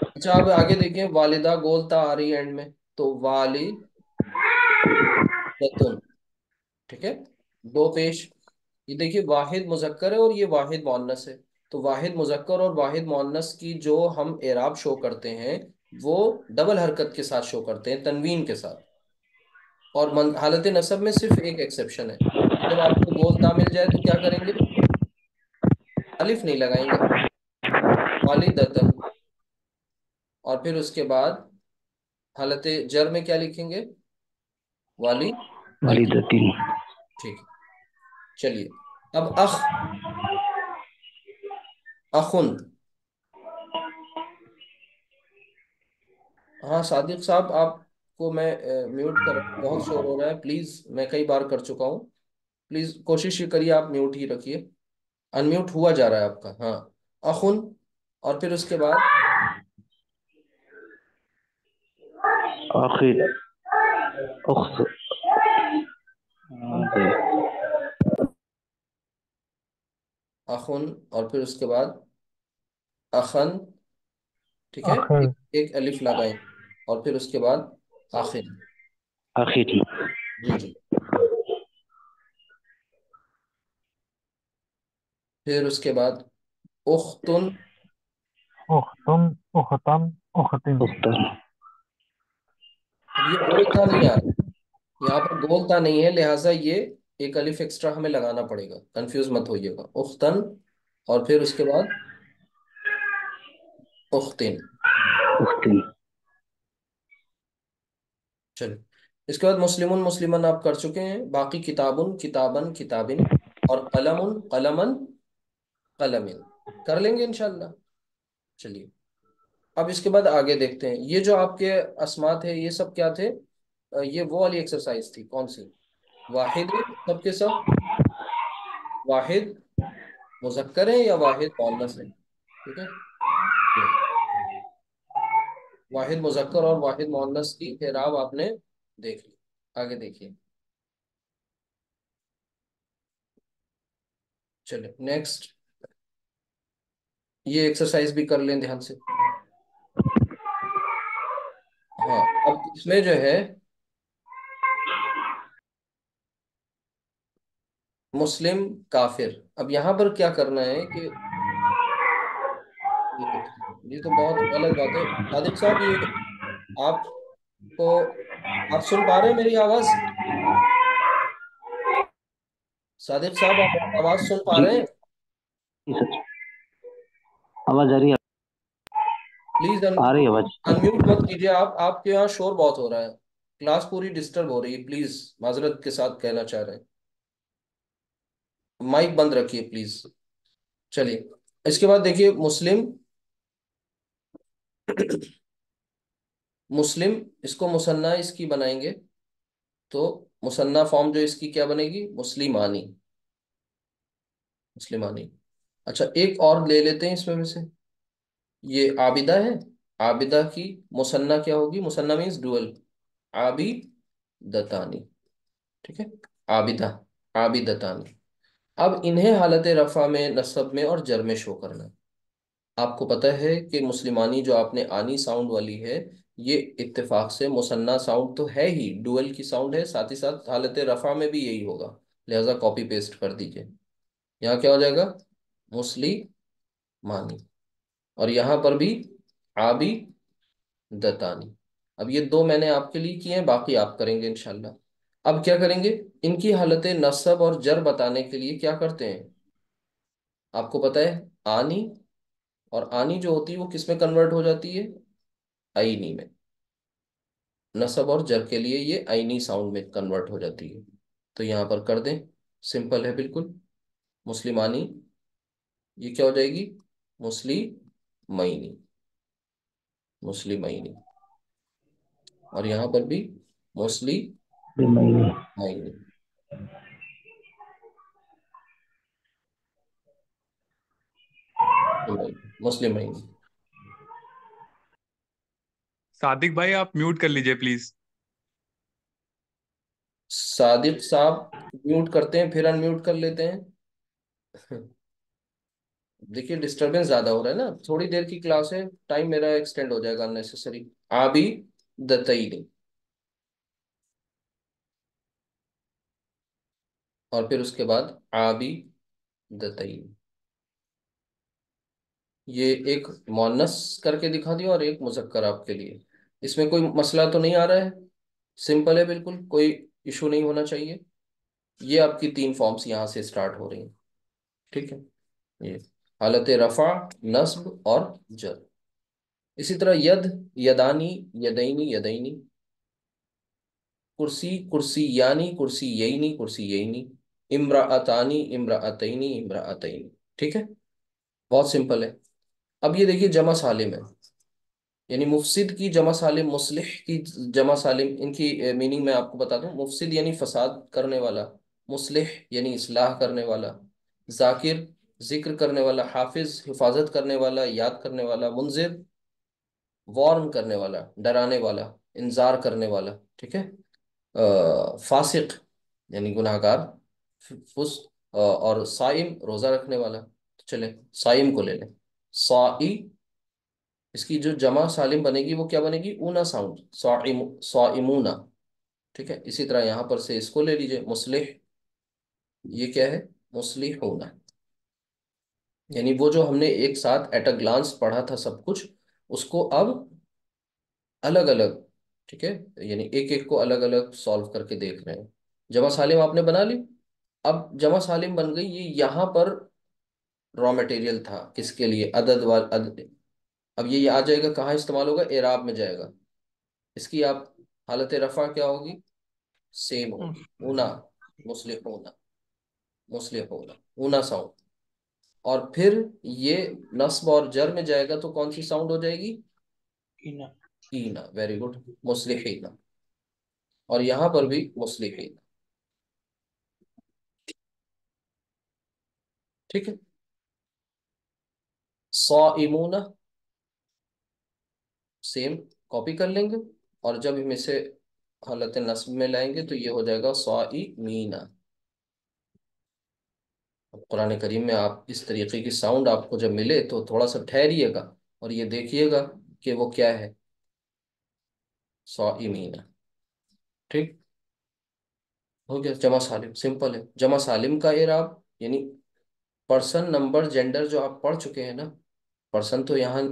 अच्छा अब आगे देखिए, वालिदा गोलता आ रही है एंड में, तो वालिदतुन, ठीक है। दो पेश, ये देखिए वाहिद मुजक्कर है और ये वाहिद मुअन्नस है। तो वाहिद मुजक्कर और वाहिद मुअन्नस की जो हम एराब शो करते हैं वो डबल हरकत के साथ शो करते हैं, तनवीन के साथ। और हालत नसब में सिर्फ एक एक्सेप्शन है कि जब आपको गोलता मिल जाए तो क्या करेंगे? अलिफ नहीं लगाएंगे, वालिदतन। और फिर उसके बाद हालत जर में क्या लिखेंगे? वाली वाली दतीन। दो तीन। ठीक है। चलिए, अब अखुन। हाँ सादिक साहब, आपको मैं म्यूट कर, बहुत शोर हो रहा है प्लीज, मैं कई बार कर चुका हूँ। प्लीज कोशिश ये करिए आप म्यूट ही रखिए, अनम्यूट हुआ जा रहा है आपका। हाँ, अखुन, और फिर उसके बाद आखिर उख्त। अखुन, और फिर उसके बाद अखन, ठीक है। आखिर। एक अलिफ लगाएं, और फिर उसके बाद आखिर। आखिर। जी जी। फिर उसके बाद उख्तुन। उख्तुन। उख्तन। उख्तिन। उख्तन। अब ये गोलता नहीं आ रहा, यहाँ पर गोलता नहीं है, लिहाजा ये एक अलिफ एक्स्ट्रा हमें लगाना पड़ेगा, कंफ्यूज मत होइएगा। उख्तन, और फिर उसके बाद उख्तिन। उख्तिन। चलिए, इसके बाद मुस्लिमुन मुस्लिमन आप कर चुके हैं, बाकी किताबुन किताबन किताबिन, और कलमुन कलमन कलमिन कर लेंगे इंशाल्लाह। चलिए, अब इसके बाद आगे देखते हैं, ये जो आपके अस्मा थे ये सब क्या थे? ये वो वाली एक्सरसाइज थी, कौन सी? वाहिद है सबके सब? वाहिद मुजक्कर है या वाहिद मुअन्नस है? ठीक है, ये वाहिद मुजक्कर और वाहिद मुअन्नस की इराब आपने देख ली। आगे देखिए, चलिए नेक्स्ट, ये एक्सरसाइज भी कर लें ध्यान से। हाँ, अब इसमें जो है मुस्लिम काफिर, अब यहाँ पर क्या करना है कि ये तो बहुत गलत बात है सादिक साहब, ये आपको, आप सुन पा रहे हैं मेरी आवाज? सादिक साहब, आप मेरी आवाज सुन पा जी रहे हैं? सर, आवाज आ रही है। प्लीज आ रही है आवाज। अनम्यूट मत कीजिए आप, आपके यहाँ शोर बहुत हो रहा है, क्लास पूरी डिस्टर्ब हो रही है, प्लीज माजरत के साथ कहना चाह रहे हैं, माइक बंद रखिए प्लीज। चलिए, इसके बाद देखिए मुस्लिम मुस्लिम, इसको मुसन्ना इसकी बनाएंगे, तो मुसन्ना फॉर्म जो इसकी क्या बनेगी? मुस्लिमानी, मुस्लिमानी। अच्छा, एक और ले लेते हैं इसमें में से, ये आबिदा है, आबिदा की मुसन्ना क्या होगी? मुसन्ना मीन्स डुअल, आबी दतानी, ठीक है, आबिदा, आबिदतानी। अब इन्हें हालत रफा में, नसब में और जर में शो करना है। आपको पता है कि मुस्लिमानी जो आपने आनी साउंड वाली है, ये इत्तेफाक से मुसन्ना साउंड तो है ही, डुअल की साउंड है, साथ ही साथ हालत रफा में भी यही होगा, लिहाजा कॉपी पेस्ट कर दीजिए। यहाँ क्या हो जाएगा? मुस्लिमानी, और यहाँ पर भी आबी दतानी। अब ये दो मैंने आपके लिए किए हैं, बाकी आप करेंगे इंशाल्लाह। अब क्या करेंगे, इनकी हालत नस्ब और जर बताने के लिए क्या करते हैं, आपको पता है, आनी, और आनी जो होती है वो किस में कन्वर्ट हो जाती है, आईनी में। नस्ब और जर के लिए ये आईनी साउंड में कन्वर्ट हो जाती है। तो यहां पर कर दें, सिंपल है बिल्कुल। मुस्लिमानी, ये क्या हो जाएगी, मुस्लिमैनी, मुस्लिमैनी। और यहां पर भी मुस्लिमैनी, ये महीने। मुस्लिमैनी। सादिक भाई आप म्यूट कर लीजिए प्लीज। सादिक साहब म्यूट करते हैं फिर अनम्यूट कर लेते हैं। देखिए डिस्टरबेंस ज्यादा हो रहा है ना, थोड़ी देर की क्लास है, टाइम मेरा एक्सटेंड हो जाएगा अननेसेसरी। आबी दतईनी, और फिर उसके बाद आबी दतईनी। ये एक मोनस करके दिखा दिया और एक मुजक्कर आपके लिए। इसमें कोई मसला तो नहीं आ रहा है, सिंपल है बिल्कुल, कोई इशू नहीं होना चाहिए। ये आपकी तीन फॉर्म्स यहाँ से स्टार्ट हो रही हैं, ठीक है। ये हालत रफा, नस्ब और जर। इसी तरह यद, यदानी, यदैनी, यदैनी। कुर्सी, कुर्सी यानी, कुर्सी यईनी, कुर्सी यईनी। इम्राअतानी, इम्राअतैनी, इम्राअतैनी। ठीक है, बहुत सिंपल है। अब ये देखिए जमा सालिम है, यानी मुफसिद की जमा सालिम, मुस्लिह की जमा सालिम। इनकी मीनिंग मैं आपको बता दूं। मुफसिद यानी फसाद करने वाला, मुस्लिह यानी इस्लाह करने वाला, जाकिर जिक्र करने वाला, हाफिज हिफाजत करने वाला, याद करने वाला, मुंजिर वार्न करने वाला, डराने वाला, इंजार करने वाला। ठीक है। फासिक यानी गुनाहगार, फुस, और साइम रोजा रखने वाला। तो चले साइम को ले लें, साई। इसकी जो जमा सालिम बनेगी वो क्या बनेगी, ऊना साउंड, साइम, साइमूना। ठीक है, इसी तरह यहां पर से इसको ले लीजिए, मुस्लिह। ये क्या है, मुस्लिहूना। यानी वो जो हमने एक साथ एट अ ग्लांस पढ़ा था सब कुछ, उसको अब अलग अलग, ठीक है, यानी एक एक को अलग अलग सॉल्व करके देख रहे हैं। जमा सालिम आपने बना ली। अब जमा सालिम बन गई, ये यहाँ पर रॉ मटेरियल था किसके लिए, अदद वाल अदद। अब ये आ जाएगा कहाँ इस्तेमाल होगा, एराब में जाएगा। इसकी आप हालत रफा क्या होगी, सेम होगी, ऊना, मुस्लिम ऊना, मुस्लिम ऊना, ऊना साउंड। और फिर ये नस्ब और जर में जाएगा तो कौन सी साउंड हो जाएगी, ईना, वेरी गुड, मुस्लिहीना। और यहां पर भी मुस्लिहीना। ठीक है, साइमूना, सेम कॉपी कर लेंगे। और जब हम इसे हालत नस्ब में लाएंगे तो ये हो जाएगा साइमीना। अब कुरान करीम में आप इस तरीके की साउंड आपको जब मिले तो थोड़ा सा ठहरिएगा और ये देखिएगा कि वो क्या है, साइमीना। ठीक, हो गया जमा सालिम, सिंपल है। जमा सालिम का एराब यानी पर्सन, नंबर, जेंडर जो आप पढ़ चुके हैं ना, पर्सन तो यहाँ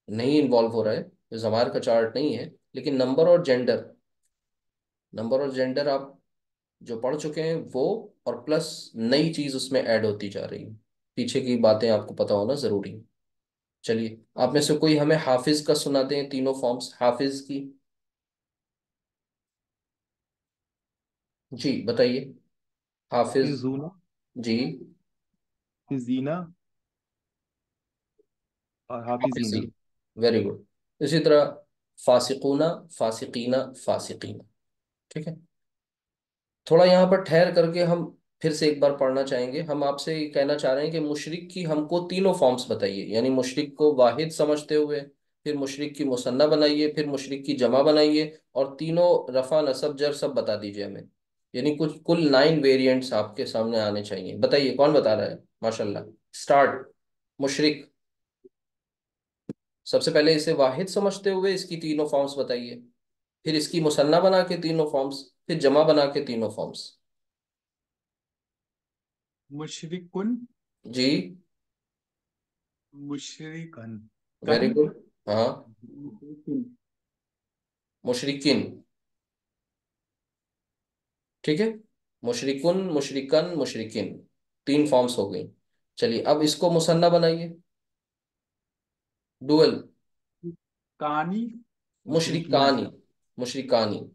नहीं इन्वॉल्व हो रहा है, जो जमार का चार्ट नहीं है, लेकिन नंबर और जेंडर, नंबर और जेंडर आप जो पढ़ चुके हैं वो, और प्लस नई चीज उसमें ऐड होती जा रही है। पीछे की बातें आपको पता होना जरूरी है। चलिए, आप में से कोई हमें हाफिज का सुनाते हैं, तीनों फॉर्म्स हाफिज की। जी बताइए, हाफिज। हाफिजूना, जी, हाफिजीना और हाफिजी, हाफिजीना। Very good. इसी तरह फासिकूना, फासिकीना, फासिकीना। ठीक है, थोड़ा यहाँ पर ठहर करके हम फिर से एक बार पढ़ना चाहेंगे। हम आपसे ये कहना चाह रहे हैं कि मुशरिक की हमको तीनों फॉर्म्स बताइए, यानी मुशरिक को वाहिद समझते हुए, फिर मुशरिक की मुसन्ना बनाइए, फिर मुशरिक की जमा बनाइए, और तीनों रफा नसब जर सब बता दीजिए हमें। यानी कुछ कुल 9 वेरिएंट्स आपके सामने आने चाहिए। बताइए कौन बता रहा है, माशाल्लाह। स्टार्ट, मुशरिक। सबसे पहले इसे वाहिद समझते हुए इसकी तीनों फॉर्म्स बताइए, फिर इसकी मुसन्ना बना के तीनों फॉर्म्स, फिर जमा बना के तीनों फॉर्म्स। मुशरिकुन, जी, मुशरिकन, कन, वेरी गुड। हाँ, मुशरिकिन, मुशरिकिन, ठीक है। मुशरिकुन, मुशरिकन, मुशरिकिन, तीन फॉर्म्स हो गई। चलिए अब इसको मुसन्ना बनाइए, डुअल। कानी मुशरिकीना। मुशरिकानी, मुशरिकानी।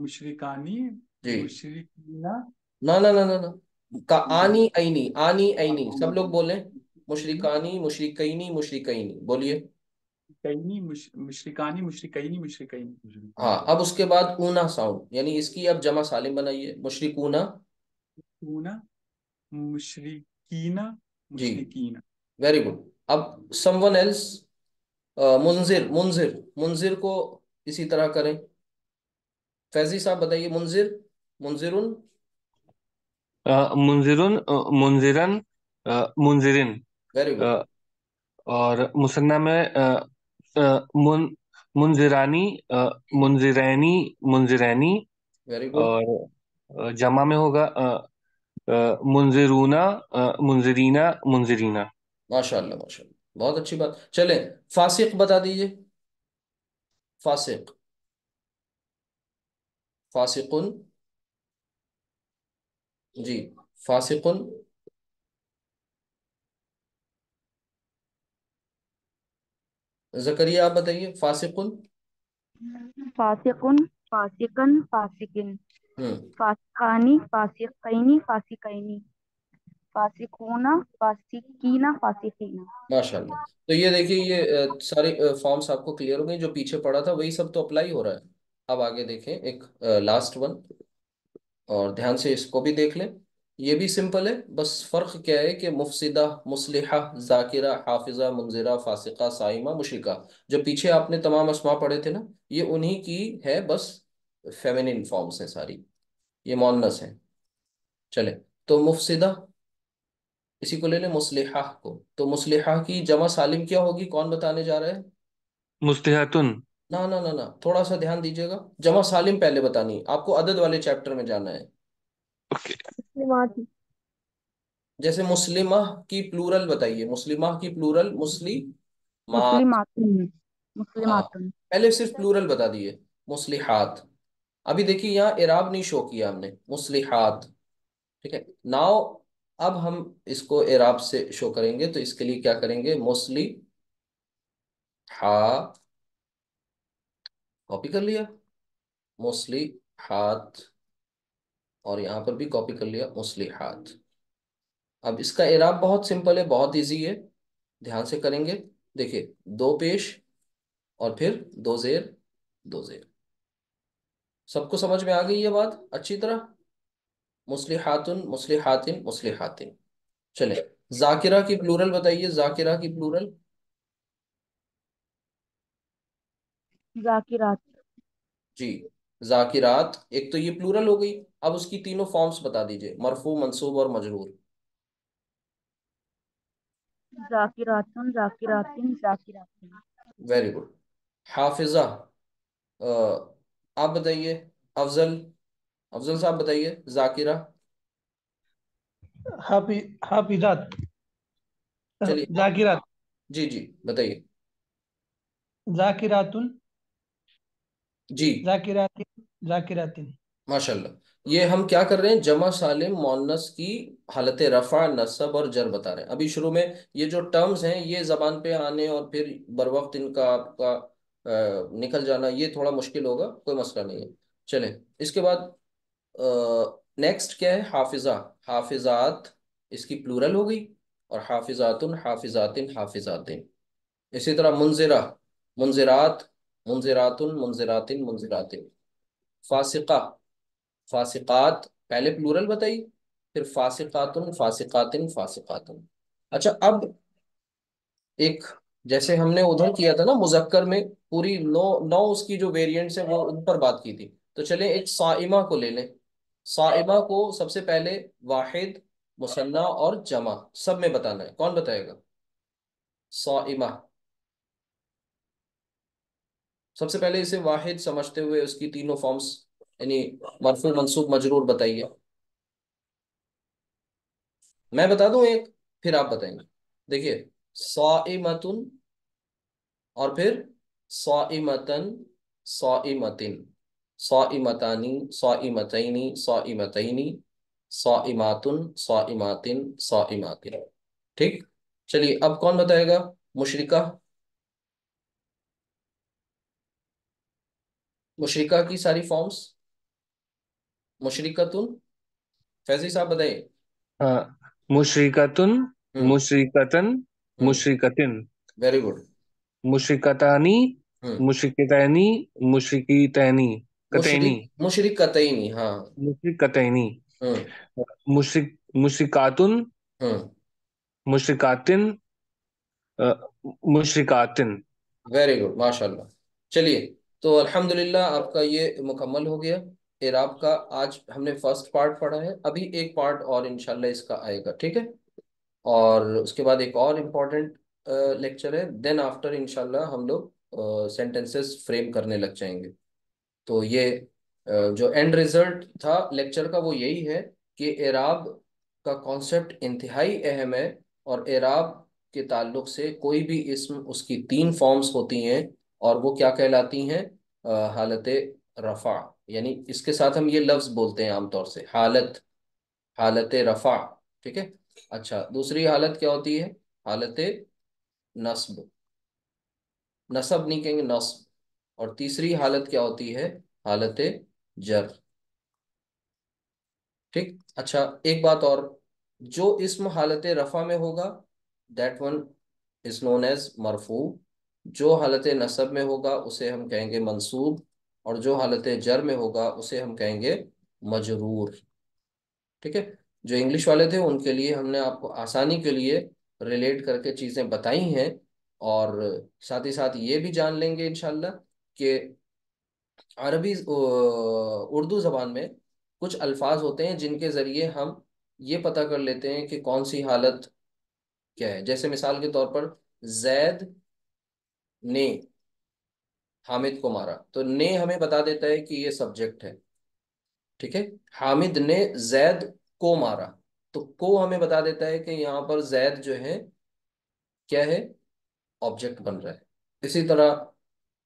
मुशरिकानी जी। मुशरिकीना। ना ना ना ना ना, का मुशरिक- आनी ऐनी, आनी ऐनी, सब लोग बोलें। मुशरिकानी, मुशरिकैनी, मुशरिकैनी, बोलिए। मुशरिकैनी मुशरिकानी मुशरिकैनी मुशरिकैनी। हाँ, अब उसके बाद ऊना साउंड, यानी इसकी अब जमा सालिम बनाइए, मुशरिकूना। मुशरिकूना मुशरिकीना जी, मुशरिकीना। Very good. अब समवन एल्स, मुंजिर, मुंजिर, मुंजिर को इसी तरह करें। फैजी साहब बताइए, मुंजिर, मुंजिरुन। मुंजिरुन, मुंजिरन, मुंजिरिन। वेरी अ, गुड, और मुसन्ना में मुंजिरानी, मुंजिरैनी, मुंजिरैनी। Very good. और जमा में होगा मुंजिरूना, मुंजिरीना, मुंजिरीना। माशाल्लाह, माशाल्लाह, बहुत अच्छी बात। चलें, फासिक बता दीजिए, फासिक, फासिकुन। जी, फासिकुन। जकरिया आप बताइए, फासिकुन। फासिकुन, फासिकन, फासिकिन, हम्म। फासिकानी, फासिकैनी, फासिकैनी, फासिकूना, फासिकीना, फासिकीना। माशाल्लाह। तो ये देखिए, ये सारे फॉर्म्स आपको क्लियर हो गए, जो पीछे पड़ा था वही सब तो अप्लाई हो रहा है। अब आगे देखें, एक लास्ट वन, और ध्यान से इसको भी देख लें। ये भी सिंपल है, बस फर्क क्या है कि मुफसिदा, मुस्लिहा, जाकिरा, हाफिजा, मुंजिरा, फासिका, साइमा, मुशरिका, जो पीछे आपने तमाम अस्मा पढ़े थे ना, ये उन्हीं की है, बस फेमिनिन फॉर्म्स हैं सारी, ये मोन्नस है। चले, तो मुफसिदा, इसी को ले लें, मुस्लिहा को। तो मुस्लिहा की जमा सालिम क्या होगी, कौन बताने जा रहा है? मुस्तिहतुन। ना ना ना ना, थोड़ा सा ध्यान दीजिएगा, जमा सालिम पहले बतानी है आपको, अदद वाले चैप्टर में जाना है। ओके। मुस्लिमात, जैसे मुस्लिमा की प्लूरल बताइए, मुस्लिमा की प्लूरल मुस्लिमात। मुस्लिमातुन, हाँ, मुस्लिमातुन। पहले सिर्फ प्लूरल बता दिए, मुस्लिहात। अभी देखिए यहाँ इराब नहीं शो किया हमने, मुस्लिहात। ठीक है, नाउ अब हम इसको इराब से शो करेंगे, तो इसके लिए क्या करेंगे, मुस्ली हा, कॉपी कर लिया, मुस्ली हाथ, और यहाँ पर भी कॉपी कर लिया, मुस्ली हाथ। अब इसका इराब बहुत सिंपल है, बहुत इजी है, ध्यान से करेंगे। देखिए, दो पेश, और फिर दो जेर, दो जेर। सबको समझ में आ गई ये बात अच्छी तरह? मुस्लिहातुन, मुस्लिहातिन, मुस्लिहातिन। चले, जाकिरा की प्लूरल बताइए, जाकिरा की प्लूरल। जाकिरात, जी, जाकिरात, एक तो ये प्लूरल हो गई। अब उसकी तीनों फॉर्म्स बता दीजिए, मरफू, मंसूब और मजरूर। जाकिरातुन, जाकिरातिन, जाकिरातिन। Very good. हाफिजा, अ, आप बताइए, अफजल, अफजल साहब बताइए, जाकिरा। हाफिजात, चलिए जाकिरात, जी जी, बताइए। जाकिरातुन, जी, जाकिरातिन, जाकिरातिन। माशाल्लाह। ये हम क्या कर रहे हैं, जमा सालिम मोन्नस की हालत रफा, नसब और जर बता रहे हैं। अभी शुरू में ये जो टर्म्स हैं, ये जबान पे आने और फिर बर वक्त इनका आपका निकल जाना, ये थोड़ा मुश्किल होगा, कोई मसला नहीं है। चले, इसके बाद नेक्स्ट क्या है, हाफिजा, हाफिजात, इसकी प्लूरल हो गई। और हाफिजातुन, हाफिजातिन, हाफिजातिन। इसी तरह मुंजिरा, मुंजिरात, मुंजिरातुन, मुंजिरातिन, मुंजिरातिन। फासिका, फासिकात, पहले प्लूरल बताई, फिर फासिकातुन, फासिकातिन, फासिकातुन। अच्छा, अब एक, जैसे हमने उधर किया था ना मुजक्कर में, पूरी नौ नौ उसकी जो वेरिएंट्स है वो उन पर बात की थी। तो चले एक साइमा को ले लें। साइमा को सबसे पहले वाहिद, मुसन्ना और जमा सब में बताना है, कौन बताएगा? साइमा, सबसे पहले इसे वाहिद समझते हुए उसकी तीनों फॉर्म्स, यानी मरफू, मंसूब, मजरूर बताइए। मैं बता दूं एक, फिर आप बताएंगे। देखिए, साइमतुन, और फिर साइमतन, साइमतिन। साइमतानी साइमतैनी साइमतैनी साइमातुन साइमातिन साइमातिन। ठीक। चलिए अब कौन बताएगा? मुशरिका। मुशरिका की सारी फॉर्म्स। मुशरिकतुन। फैजी साहब बताइए। हाँ, मुशरिकतुन, हम्म। मुशरिकतन, हम्म। मुशरिकतिन, वेरी गुड। मुशरिकतानी, हम्म। मुशरिकतैनी, मुशरिकीतैनी, कतैनी, मुशरिकतैनी, हाँ। मुशरिकतैनी, हम्म। मुशरिकातुन, हम्म। मुशरिकातिन, अ, मुशरिकातिन। वेरी गुड, माशाल्लाह। चलिए, तो अल्हम्दुलिल्लाह आपका ये मुकम्मल हो गया इराब का। आज हमने फर्स्ट पार्ट पढ़ा है, अभी एक पार्ट और इंशाल्लाह इसका आएगा, ठीक है। और उसके बाद एक और इम्पोर्टेंट लेक्चर है, देन आफ्टर इंशाल्लाह हम लोग सेंटेंसेस फ्रेम करने लग जाएंगे। तो ये जो एंड रिजल्ट था लेक्चर का वो यही है कि एराब का कॉन्सेप्ट इंतहाई अहम है। और एराब के ताल्लुक से कोई भी इस्म, उसकी तीन फॉर्म्स होती हैं, और वो क्या कहलाती हैं? हालत रफ़ा। यानी इसके साथ हम ये लफ्ज़ बोलते हैं आमतौर से, हालत, हालत रफ़ा। ठीक है। अच्छा, दूसरी हालत क्या होती है? हालत नस्ब। नसब नहीं कहेंगे, नस्ब। और तीसरी हालत क्या होती है? हालत जर। ठीक। अच्छा, एक बात और, जो इस्म हालत रफ़ा में होगा that one is known as मरफू। जो हालत नसब में होगा उसे हम कहेंगे मंसूब। और जो हालत जर में होगा उसे हम कहेंगे मजरूर। ठीक है। जो इंग्लिश वाले थे उनके लिए हमने आपको आसानी के लिए रिलेट करके चीज़ें बताई हैं। और साथ ही साथ ये भी जान लेंगे इंशाल्लाह कि अरबी उर्दू ज़बान में कुछ अल्फाज होते हैं जिनके ज़रिए हम ये पता कर लेते हैं कि कौन सी हालत क्या है। जैसे मिसाल के तौर पर, जैद ने हामिद को मारा, तो ने हमें बता देता है कि ये सब्जेक्ट है। ठीक है। हामिद ने जैद को मारा, तो को हमें बता देता है कि यहाँ पर जैद जो है क्या है? ऑब्जेक्ट बन रहा है। इसी तरह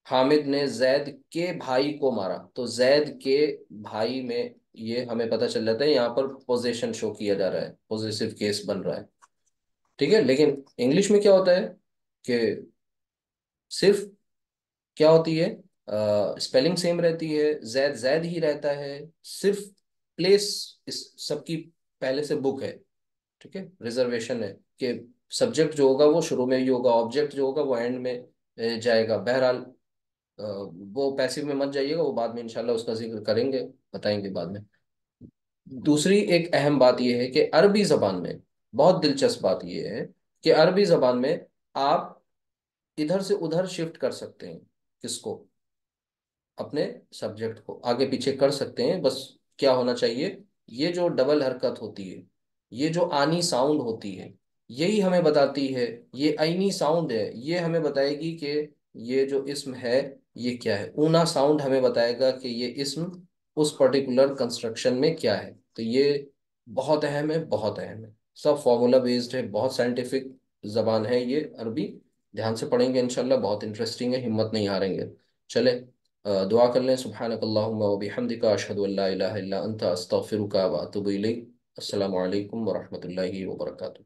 हामिद ने जैद के भाई को मारा, तो जैद के भाई में ये हमें पता चल जाता है, यहाँ पर पोजेशन शो किया जा रहा है, पोजेसिव केस बन रहा है। ठीक है। लेकिन इंग्लिश में क्या होता है कि सिर्फ क्या होती है, स्पेलिंग सेम रहती है, जैद जैद ही रहता है, सिर्फ प्लेस इस सबकी पहले से बुक है। ठीक है। रिजर्वेशन है कि सब्जेक्ट जो होगा वो शुरू में ही होगा, ऑब्जेक्ट जो होगा वो एंड में जाएगा। बहरहाल वो पैसिव में मत जाइएगा, वो बाद में इंशाल्लाह उसका जिक्र करेंगे, बताएंगे बाद में। दूसरी एक अहम बात यह है कि अरबी जबान में बहुत दिलचस्प बात यह है कि अरबी जबान में आप इधर से उधर शिफ्ट कर सकते हैं। किसको? अपने सब्जेक्ट को आगे पीछे कर सकते हैं, बस क्या होना चाहिए, ये जो डबल हरकत होती है, ये जो आनी साउंड होती है, यही हमें बताती है, ये आईनी साउंड है, ये हमें बताएगी कि ये जो इस्म है ये क्या है। ऊना साउंड हमें बताएगा कि ये इस्म उस पर्टिकुलर कंस्ट्रक्शन में क्या है। तो ये बहुत अहम है, बहुत अहम है। सब फॉर्मूला बेस्ड है, बहुत साइंटिफिक जबान है ये अरबी। ध्यान से पढ़ेंगे इंशाल्लाह, बहुत इंटरेस्टिंग है, हिम्मत नहीं हारेंगे। चले, दुआ कर लें। सुब्हानकल्लाहुम्मा व बिहम्दिका अशहदु अल्ला इलाहा इल्ला अंता अस्तगफिरुका व अतूबु इलैक। अस्सलामु अलैकुम व रहमतुल्लाहि व बरकातुहू।